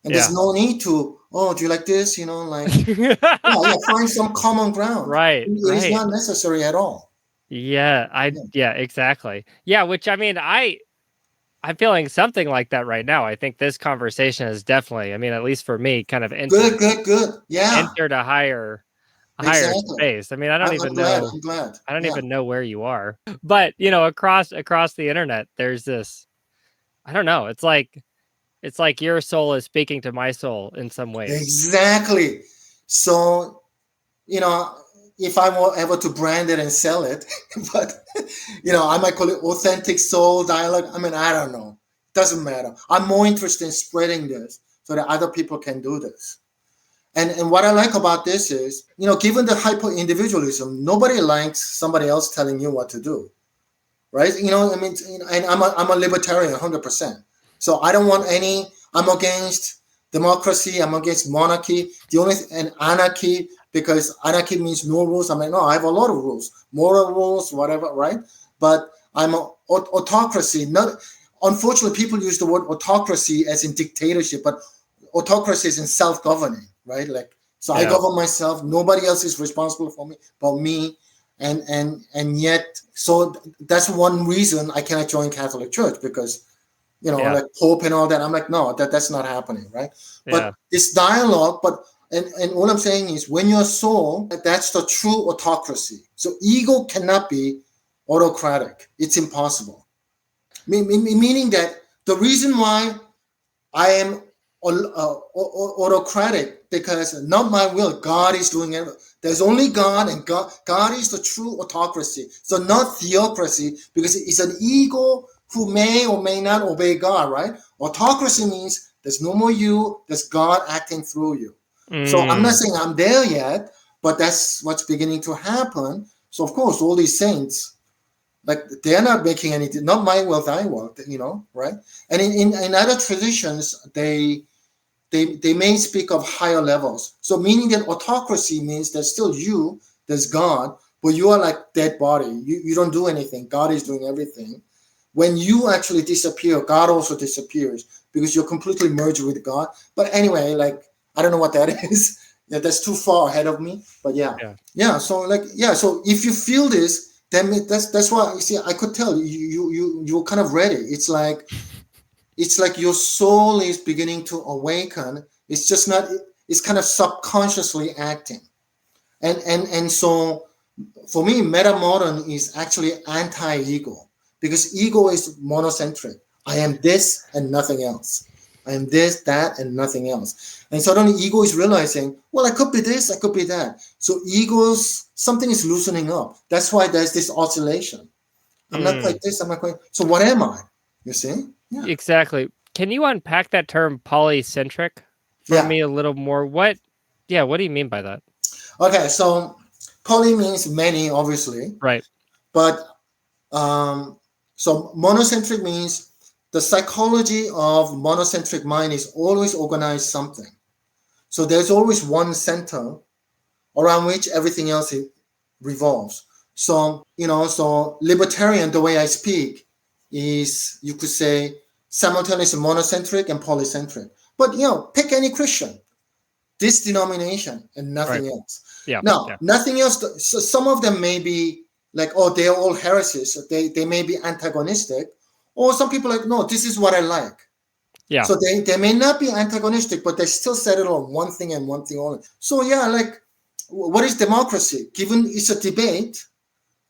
And there's no need to, do you like this? Find some common ground. Right. It is not necessary at all. Yeah, exactly. Yeah, which I'm feeling something like that right now. I think this conversation is definitely, at least for me, kind of entered good. Yeah. entered a higher higher Exactly. space. I mean, I don't I'm even glad. know. I'm glad. I don't Yeah. even know where you are. But across the internet, there's this. I don't know. It's like your soul is speaking to my soul in some ways. Exactly. So, you know, if I were ever to brand it and sell it, but, I might call it authentic soul dialogue. I mean, I don't know. Doesn't matter. I'm more interested in spreading this so that other people can do this. And what I like about this is, given the hyper individualism, nobody likes somebody else telling you what to do, right? I mean, and I'm a libertarian, 100%. So I don't want any. I'm against democracy. I'm against monarchy. And anarchy, because anarchy means no rules. I'm like, no, I have a lot of rules, moral rules, whatever, right? But I'm a autocracy. Not unfortunately, people use the word autocracy as in dictatorship, but autocracy is in self-governing, right? Like, so I govern myself. Nobody else is responsible for me but me. And yet, so that's one reason I cannot join Catholic Church, because like Pope and all that. I'm like, no, that's not happening, right? But it's dialogue. But and all I'm saying is, when you're soul, that's the true autocracy. So ego cannot be autocratic. It's impossible. Meaning that the reason why I am autocratic, because not my will. God is doing it. There's only God, and God is the true autocracy. So not theocracy, because it's an ego who may or may not obey God, right? Autocracy means there's no more you, there's God acting through you. So I'm not saying I'm there yet, but that's what's beginning to happen. So of course, all these saints, like, they're not making anything, not my will, thy will, right? And in other traditions, they may speak of higher levels. So meaning that autocracy means there's still you, there's God, but you are like dead body. You don't do anything. God is doing everything. When you actually disappear, God also disappears, because you're completely merged with God. But anyway, like, I don't know what that is. Yeah, that's too far ahead of me. But yeah. So so if you feel this, then that's why, you see, I could tell you're kind of ready. It's like your soul is beginning to awaken. It's just not. It's kind of subconsciously acting, and so for me, metamodern is actually anti-ego, because ego is monocentric. I am this and nothing else. I am this, that, and nothing else. And suddenly ego is realizing, well, I could be this, I could be that. So something is loosening up. That's why there's this oscillation. I'm not quite this, I'm not quite. So what am I? You see? Yeah. Exactly. Can you unpack that term polycentric for me a little more? What do you mean by that? Okay, so poly means many, obviously. Right. But so monocentric means the psychology of monocentric mind is always organized something. So there's always one center around which everything else revolves. So, so libertarian, the way I speak, is, you could say, simultaneously monocentric and polycentric. But, pick any Christian, this denomination and nothing else. Now, nothing else. So some of them may be like, oh, they're all heresies. So they may be antagonistic. Or some people are like, no, this is what I like. Yeah. So they may not be antagonistic, but they still settle on one thing and one thing only. So like, what is democracy? Given it's a debate,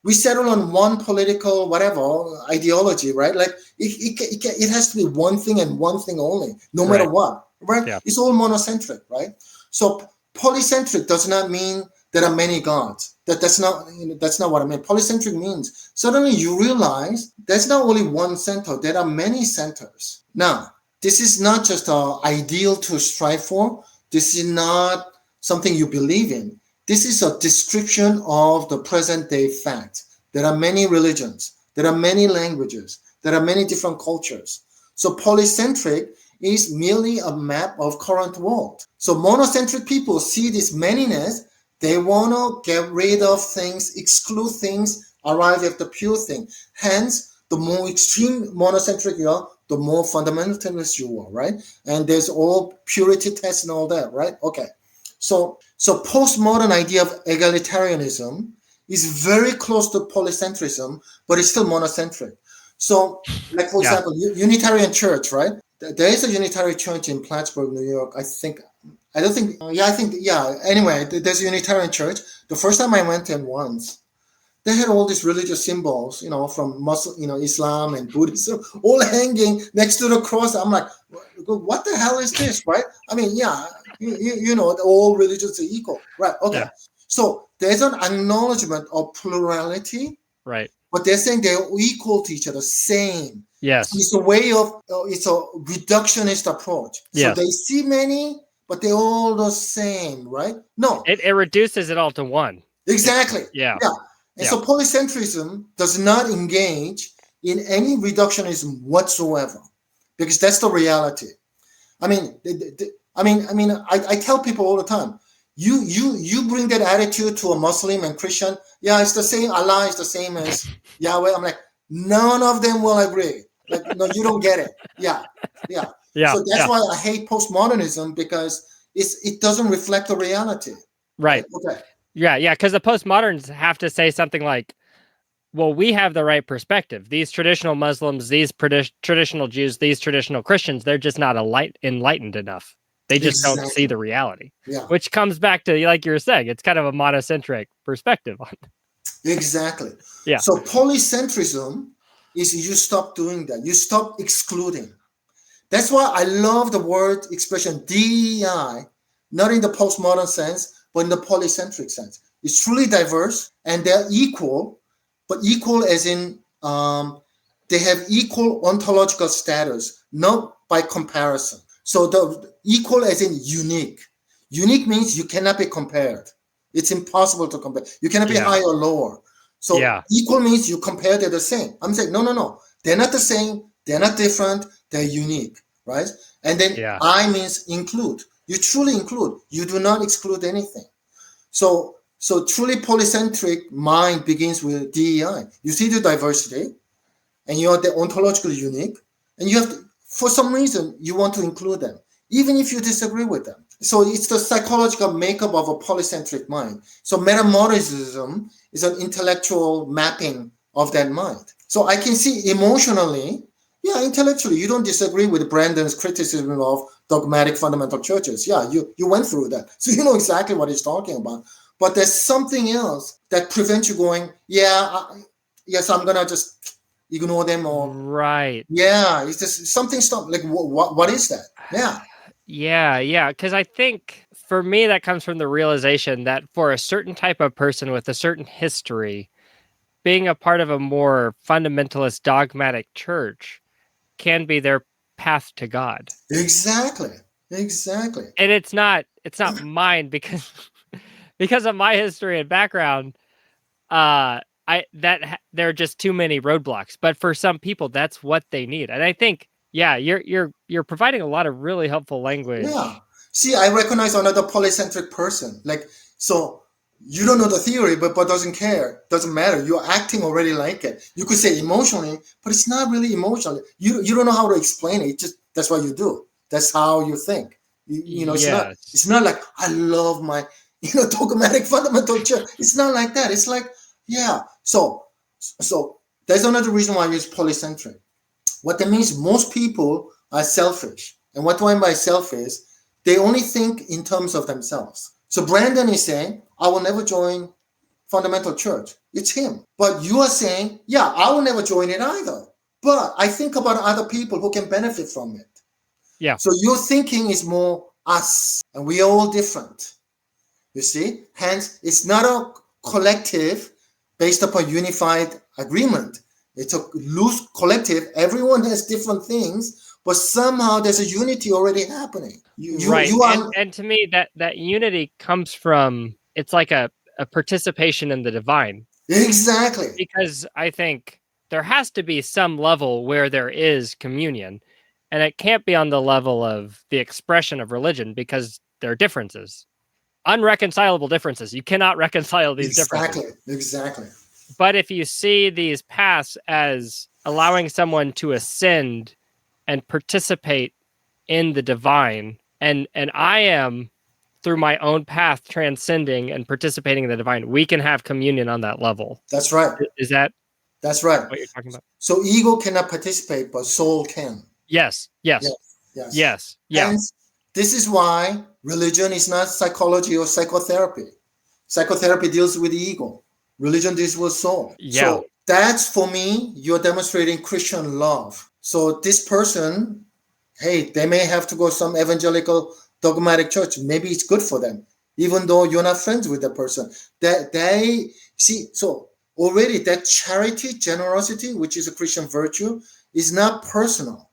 we settle on one political whatever ideology, right? Like, it has to be one thing and one thing only, no matter what, right? Yeah. It's all monocentric, right? So polycentric does not mean there are many gods. That's not what I mean. Polycentric means suddenly you realize there's not only one center, there are many centers. Now, this is not just an ideal to strive for. This is not something you believe in. This is a description of the present day fact. There are many religions. There are many languages. There are many different cultures. So polycentric is merely a map of current world. So monocentric people see this manyness. They want to get rid of things, exclude things, arrive at the pure thing. Hence, the more extreme monocentric you are, the more fundamentalist you are, right? And there's all purity tests and all that, right? Okay. So postmodern idea of egalitarianism is very close to polycentrism, but it's still monocentric. So, like, for example, Unitarian Church, right? There is a Unitarian Church in Plattsburgh, New York. I think I don't think. Anyway, there's a Unitarian church. The first time I went in once, they had all these religious symbols, from Muslim, Islam and Buddhism, all hanging next to the cross. I'm like, what the hell is this, right? I mean, all religions are equal, right? Okay, yeah. So there's an acknowledgement of plurality, right? But they're saying they're equal to each other, same. Yes, so it's a way of it's a reductionist approach. So they see many, but they're all the same, right? No, it reduces it all to one. Exactly. Yeah. And so polycentrism does not engage in any reductionism whatsoever, because that's the reality. I mean, I tell people all the time, you bring that attitude to a Muslim and Christian, it's the same. Allah is the same as Yahweh. I'm like, none of them will agree. Like, no, you don't get it. Yeah. So that's why I hate postmodernism, because it doesn't reflect the reality. Right. Okay. Yeah, because the postmoderns have to say something like, well, we have the right perspective. These traditional Muslims, these traditional Jews, these traditional Christians, they're just not enlightened enough. They just don't see the reality. Yeah. Which comes back to, like you were saying, it's kind of a monocentric perspective on it. Exactly. Yeah. So polycentrism is you stop doing that. You stop excluding. That's why I love the word expression DEI, not in the postmodern sense, but in the polycentric sense. It's truly diverse, and they're equal, but equal as in they have equal ontological status, not by comparison. So the equal as in unique. Unique means you cannot be compared. It's impossible to compare. You cannot be higher or lower. So equal means you compare, they're the same. I'm saying, no. They're not the same. They're not different. They're unique, right? And then I means include. You truly include. You do not exclude anything. So truly polycentric mind begins with DEI. You see the diversity, and you are the ontologically unique, and you have to, for some reason, you want to include them, even if you disagree with them. So it's the psychological makeup of a polycentric mind. So Metamodernism is an intellectual mapping of that mind. So I can see emotionally, intellectually, you don't disagree with Brandon's criticism of dogmatic fundamental churches. You went through that. So you know exactly what he's talking about. But there's something else that prevents you going, yes, I'm going to just ignore them, or... Right. Yeah, it's just something stop. Like, what is that? Yeah, because I think for me that comes from the realization that for a certain type of person with a certain history, being a part of a more fundamentalist dogmatic church can be their path to God. Exactly. And it's not mine because of my history and background. There are just too many roadblocks. But for some people, that's what they need. And I think, you're providing a lot of really helpful language. Yeah. See, I recognize another polycentric person. Like, so you don't know the theory, but doesn't care. Doesn't matter. You're acting already like it. You could say emotionally, but it's not really emotional. You don't know how to explain it. It's just, that's what you do. That's how you think. It's not like I love my dogmatic fundamental church. It's not like that. It's like, So there's another reason why I use polycentric. What that means, most people are selfish. And what do I mean by selfish? They only think in terms of themselves. So Brandon is saying, I will never join fundamental church. It's him. But you are saying, I will never join it either. But I think about other people who can benefit from it. Yeah. So your thinking is more us, and we are all different. You see? Hence, it's not a collective based upon unified agreement. It's a loose collective. Everyone has different things, but somehow there's a unity already happening. And to me, that unity comes from, it's like a participation in the divine. Exactly. Because I think there has to be some level where there is communion, and it can't be on the level of the expression of religion, because there are differences. Unreconcilable differences. You cannot reconcile these differences. Exactly. But if you see these paths as allowing someone to ascend and participate in the divine, and I am, through my own path, transcending and participating in the divine, we can have communion on that level. That's right. That's right. What you're talking about? So ego cannot participate, but soul can. Yes. Yeah. Hence, This is why religion is not psychology or psychotherapy. Psychotherapy deals with the ego. Religion deals with soul. Yeah. So that's, for me, you're demonstrating Christian love. So this person, hey, they may have to go some evangelical dogmatic church. Maybe it's good for them, even though you're not friends with the person. That they see, so already that charity, generosity, which is a Christian virtue, is not personal.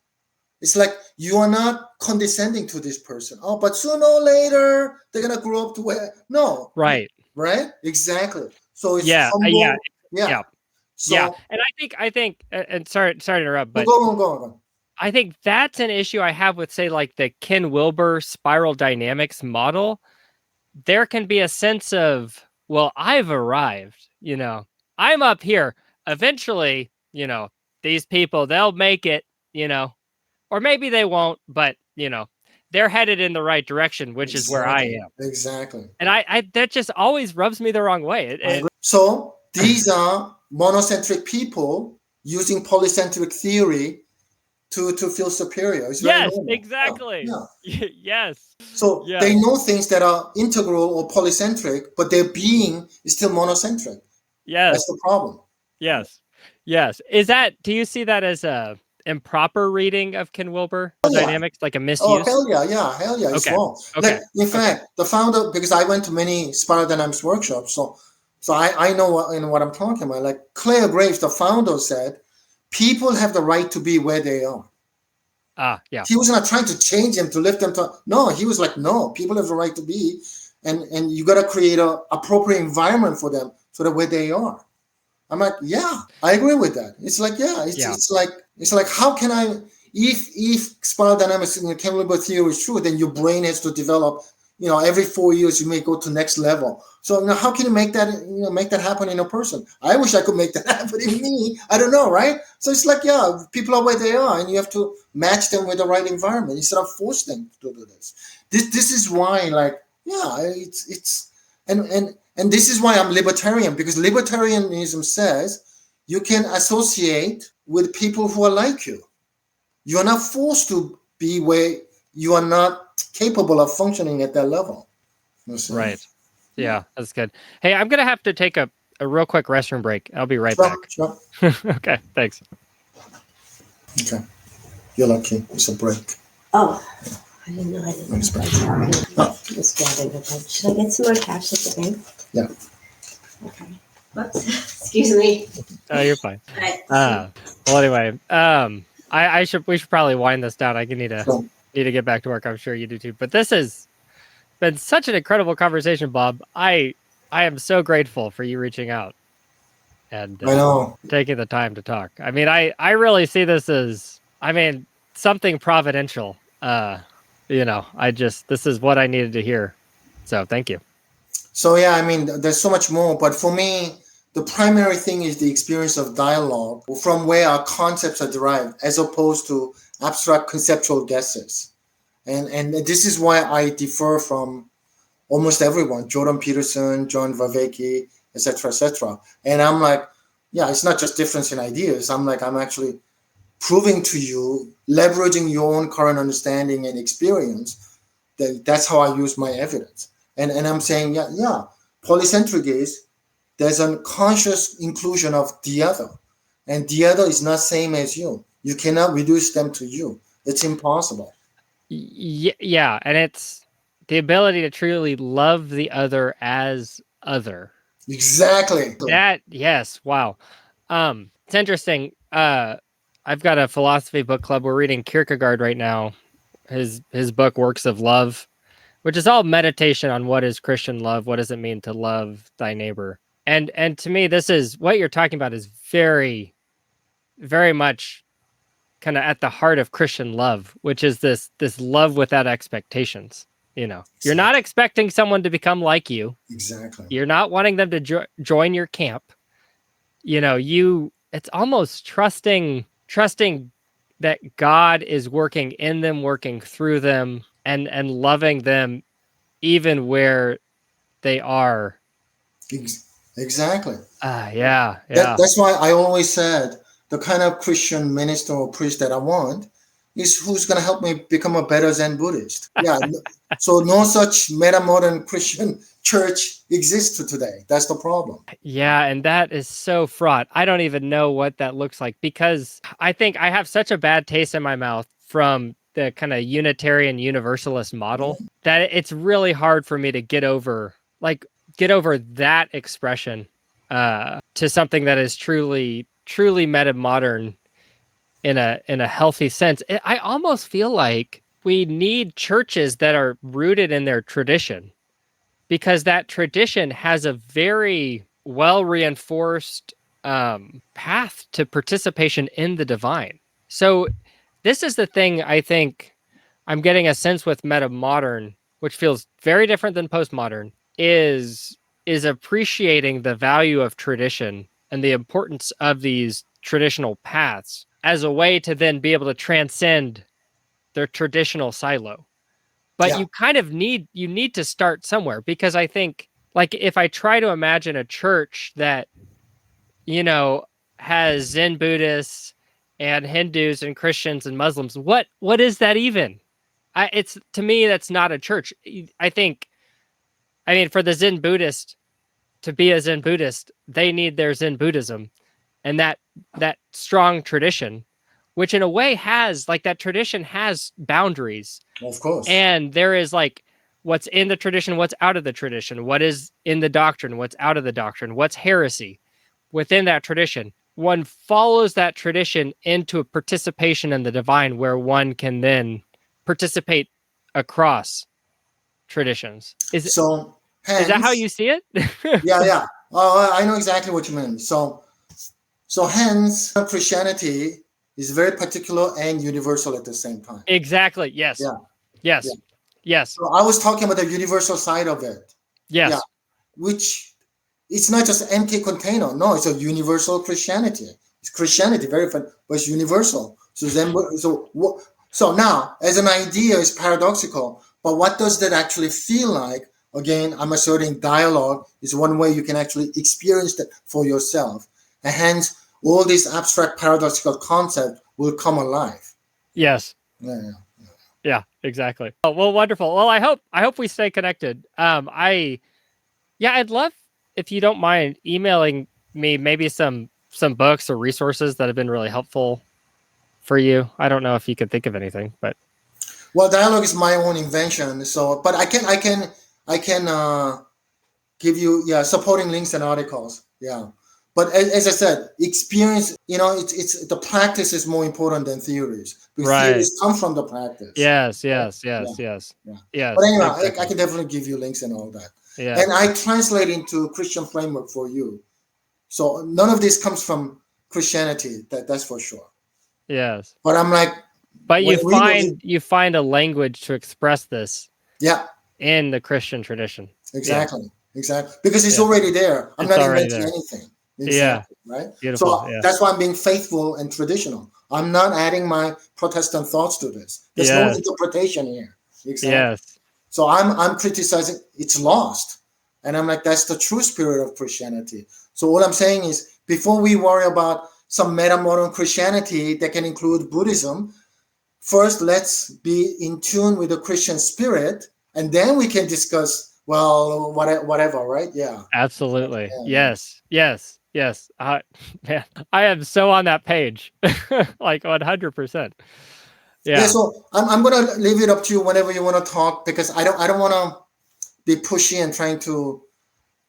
It's like you are not condescending to this person. Oh, but sooner or later they're gonna grow up to where? No, Right. Exactly. So it's Yeah. humble. Yeah. Yeah. So yeah. And I think, and sorry to interrupt, but go on. I think that's an issue I have with, say, like the Ken Wilbur spiral dynamics model. There can be a sense of, well, I've arrived, I'm up here. Eventually, these people, they'll make it, or maybe they won't, but, they're headed in the right direction, which is where I am. Exactly. And I that just always rubs me the wrong way. So these are monocentric people using polycentric theory to feel superior. It's yes, exactly. Yeah. Yes. So they know things that are integral or polycentric, but their being is still monocentric. Yes. That's the problem. Yes. Do you see that as a improper reading of Ken Wilbur dynamics, like a misuse? Oh, hell yeah, it's wrong. Okay. Like, in fact, the founder, because I went to many spiral dynamics workshops, so I know what I'm talking about. Like Claire Graves, the founder, said, people have the right to be where they are. Yeah. He was not trying to change them, to lift them to, no, he was like, no, people have the right to be, and you got to create a appropriate environment for them so that where they are. I'm like, yeah, I agree with that. It's like, it's like, how can I, if spiral dynamics in the Ken Wilbur theory is true, then your brain has to develop, every 4 years you may go to next level. So how can you make that happen in a person? I wish I could make that happen in me. I don't know, right? So it's like, people are where they are, and you have to match them with the right environment instead of force them to do this. This is why, like, it's and this is why I'm libertarian, because libertarianism says you can associate with people who are like you. You're not forced to be where you are not capable of functioning at that level. Right. Yeah, that's good. Hey, I'm going to have to take a real quick restroom break. I'll be right back. Sure. Okay, thanks. Okay. You're lucky. It's a break. Oh, I didn't know. I'm sorry. Just grabbing a bunch. Should I get some more cash at the bank? Yeah. Okay. Whoops. Excuse me. Oh, you're fine. Right. Well, anyway, we should probably wind this down. I need to get back to work. I'm sure you do too. But this has been such an incredible conversation, Bob. I am so grateful for you reaching out and I know. taking the time to talk. I mean, I really see this as, something providential. This is what I needed to hear. So thank you. So there's so much more, but for me, the primary thing is the experience of dialogue from where our concepts are derived, as opposed to abstract conceptual guesses. And this is why I differ from almost everyone, Jordan Peterson, John Vervaeke, etc. And I'm like, it's not just difference in ideas. I'm actually proving to you, leveraging your own current understanding and experience, that's how I use my evidence. And I'm saying, polycentric is, there's a conscious inclusion of the other. And the other is not same as you. You cannot reduce them to you. It's impossible. Yeah, and it's the ability to truly love the other as other. Exactly. Yes, wow. It's interesting. I've got a philosophy book club. We're reading Kierkegaard right now. His book, Works of Love, which is all meditation on what is Christian love, what does it mean to love thy neighbor. And to me, this is what you're talking about is very, very much kind of at the heart of Christian love, which is this love without expectations. You're not expecting someone to become like you. Exactly. You're not wanting them to join your camp. It's almost trusting that God is working in them, working through them, and loving them even where they are. Exactly. Yeah. That's why I always said the kind of Christian minister or priest that I want is who's going to help me become a better Zen Buddhist. Yeah. So no such metamodern Christian church exists today. That's the problem. Yeah, and that is so fraught. I don't even know what that looks like, because I think I have such a bad taste in my mouth from the kind of Unitarian Universalist model that it's really hard for me to get over that expression to something that is truly metamodern in a healthy sense. I almost feel like we need churches that are rooted in their tradition, because that tradition has a very well reinforced path to participation in the divine. So this is the thing I think I'm getting a sense with metamodern, which feels very different than postmodern, is appreciating the value of tradition and the importance of these traditional paths as a way to then be able to transcend their traditional silo. But you kind of need to start somewhere, because I think, like, if I try to imagine a church that, has Zen Buddhists and Hindus and Christians and Muslims, what is that even? It's, to me, that's not a church. I mean, for the Zen Buddhist to be a Zen Buddhist, they need their Zen Buddhism and that strong tradition, which in a way has, like, that tradition has boundaries. Of course. And there is, like, what's in the tradition, what's out of the tradition, what is in the doctrine, what's out of the doctrine, what's heresy within that tradition. One follows that tradition into a participation in the divine, where one can then participate across traditions. Is that how you see it? Yeah. I know exactly what you mean. So hence, Christianity is very particular and universal at the same time. Exactly. Yes. Yeah. Yes. Yeah. Yes. So I was talking about the universal side of it. Yes. Yeah. Which, it's not just an empty container. No, it's a universal Christianity. It's Christianity, very fun, but it's universal. So now, as an idea, it's paradoxical. But what does that actually feel like? Again, I'm asserting dialogue is one way you can actually experience that for yourself. And hence, all these abstract paradoxical concepts will come alive. Yes. Yeah, exactly. Oh, well, wonderful. Well, I hope we stay connected. I'd love, if you don't mind, emailing me maybe some books or resources that have been really helpful for you. I don't know if you could think of anything, but well, dialogue is my own invention. So, but I can give you supporting links and articles. Yeah. But as I said, experience, it's the practice is more important than theories. Because theories come from the practice. Yes. Yeah. But anyway, exactly. I can definitely give you links and all that. Yeah. And I translate into Christian framework for you. So none of this comes from Christianity. That's for sure. Yes. But I'm like. But you find a language to express this. Yeah. In the Christian tradition. Exactly. Because it's already there. I'm not inventing anything. Exactly, right? Beautiful. So that's why I'm being faithful and traditional. I'm not adding my Protestant thoughts to this. There's no interpretation here. Exactly. Yes. So I'm criticizing it's lost. And I'm like, that's the true spirit of Christianity. So what I'm saying is, before we worry about some metamodern Christianity that can include Buddhism, first let's be in tune with the Christian spirit, and then we can discuss, well, whatever, right? Yeah. Absolutely. Yeah. Yes. Man, I am so on that page, like 100%. Yeah. So I'm gonna leave it up to you whenever you want to talk, because I don't want to be pushy and trying to.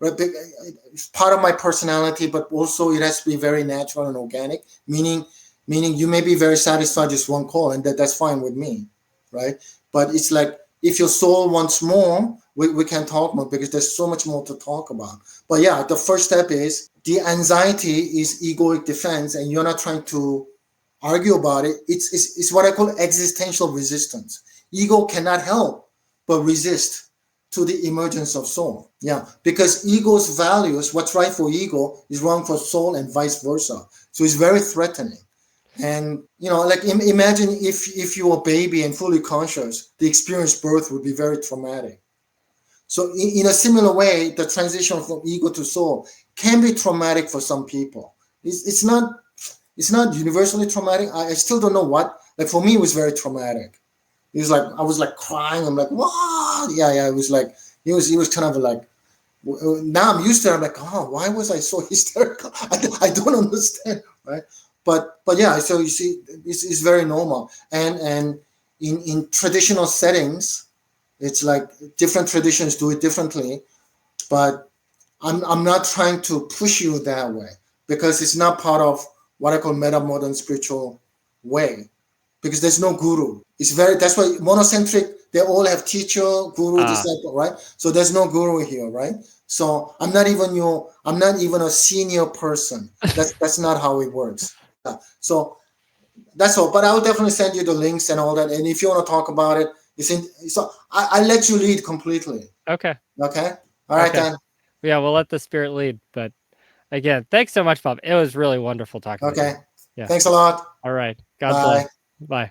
It's part of my personality, but also it has to be very natural and organic. Meaning you may be very satisfied just one call, and that's fine with me, right? But it's like, if your soul wants more, we can talk more, because there's so much more to talk about. But yeah, the first step is, the anxiety is egoic defense, and you're not trying to argue about it. It's what I call existential resistance. Ego cannot help but resist to the emergence of soul. Yeah, because ego's values, what's right for ego is wrong for soul, and vice versa. So it's very threatening. And, like, imagine if you were a baby and fully conscious, the experience birth would be very traumatic. So in a similar way, the transition from ego to soul can be traumatic for some people. It's not universally traumatic. I still don't know what, like for me, it was very traumatic. It was like, I was like crying. I'm like, what? Yeah. It was like, he was kind of like, now I'm used to it. I'm like, oh, why was I so hysterical? I don't understand, right? But yeah, so you see, it's very normal. And in traditional settings, it's like different traditions do it differently. But I'm not trying to push you that way, because it's not part of what I call metamodern spiritual way, because there's no guru. That's why monocentric, they all have teacher, guru, disciple, right? So there's no guru here, right? So I'm not even a senior person. That's not how it works. So that's all. But I'll definitely send you the links and all that. And if you want to talk about it, so I let you lead completely. Okay. Okay. All right, then. Yeah, we'll let the spirit lead. But again, thanks so much, Bob. It was really wonderful talking to you. Okay. Yeah. Thanks a lot. All right. God bless. Bye.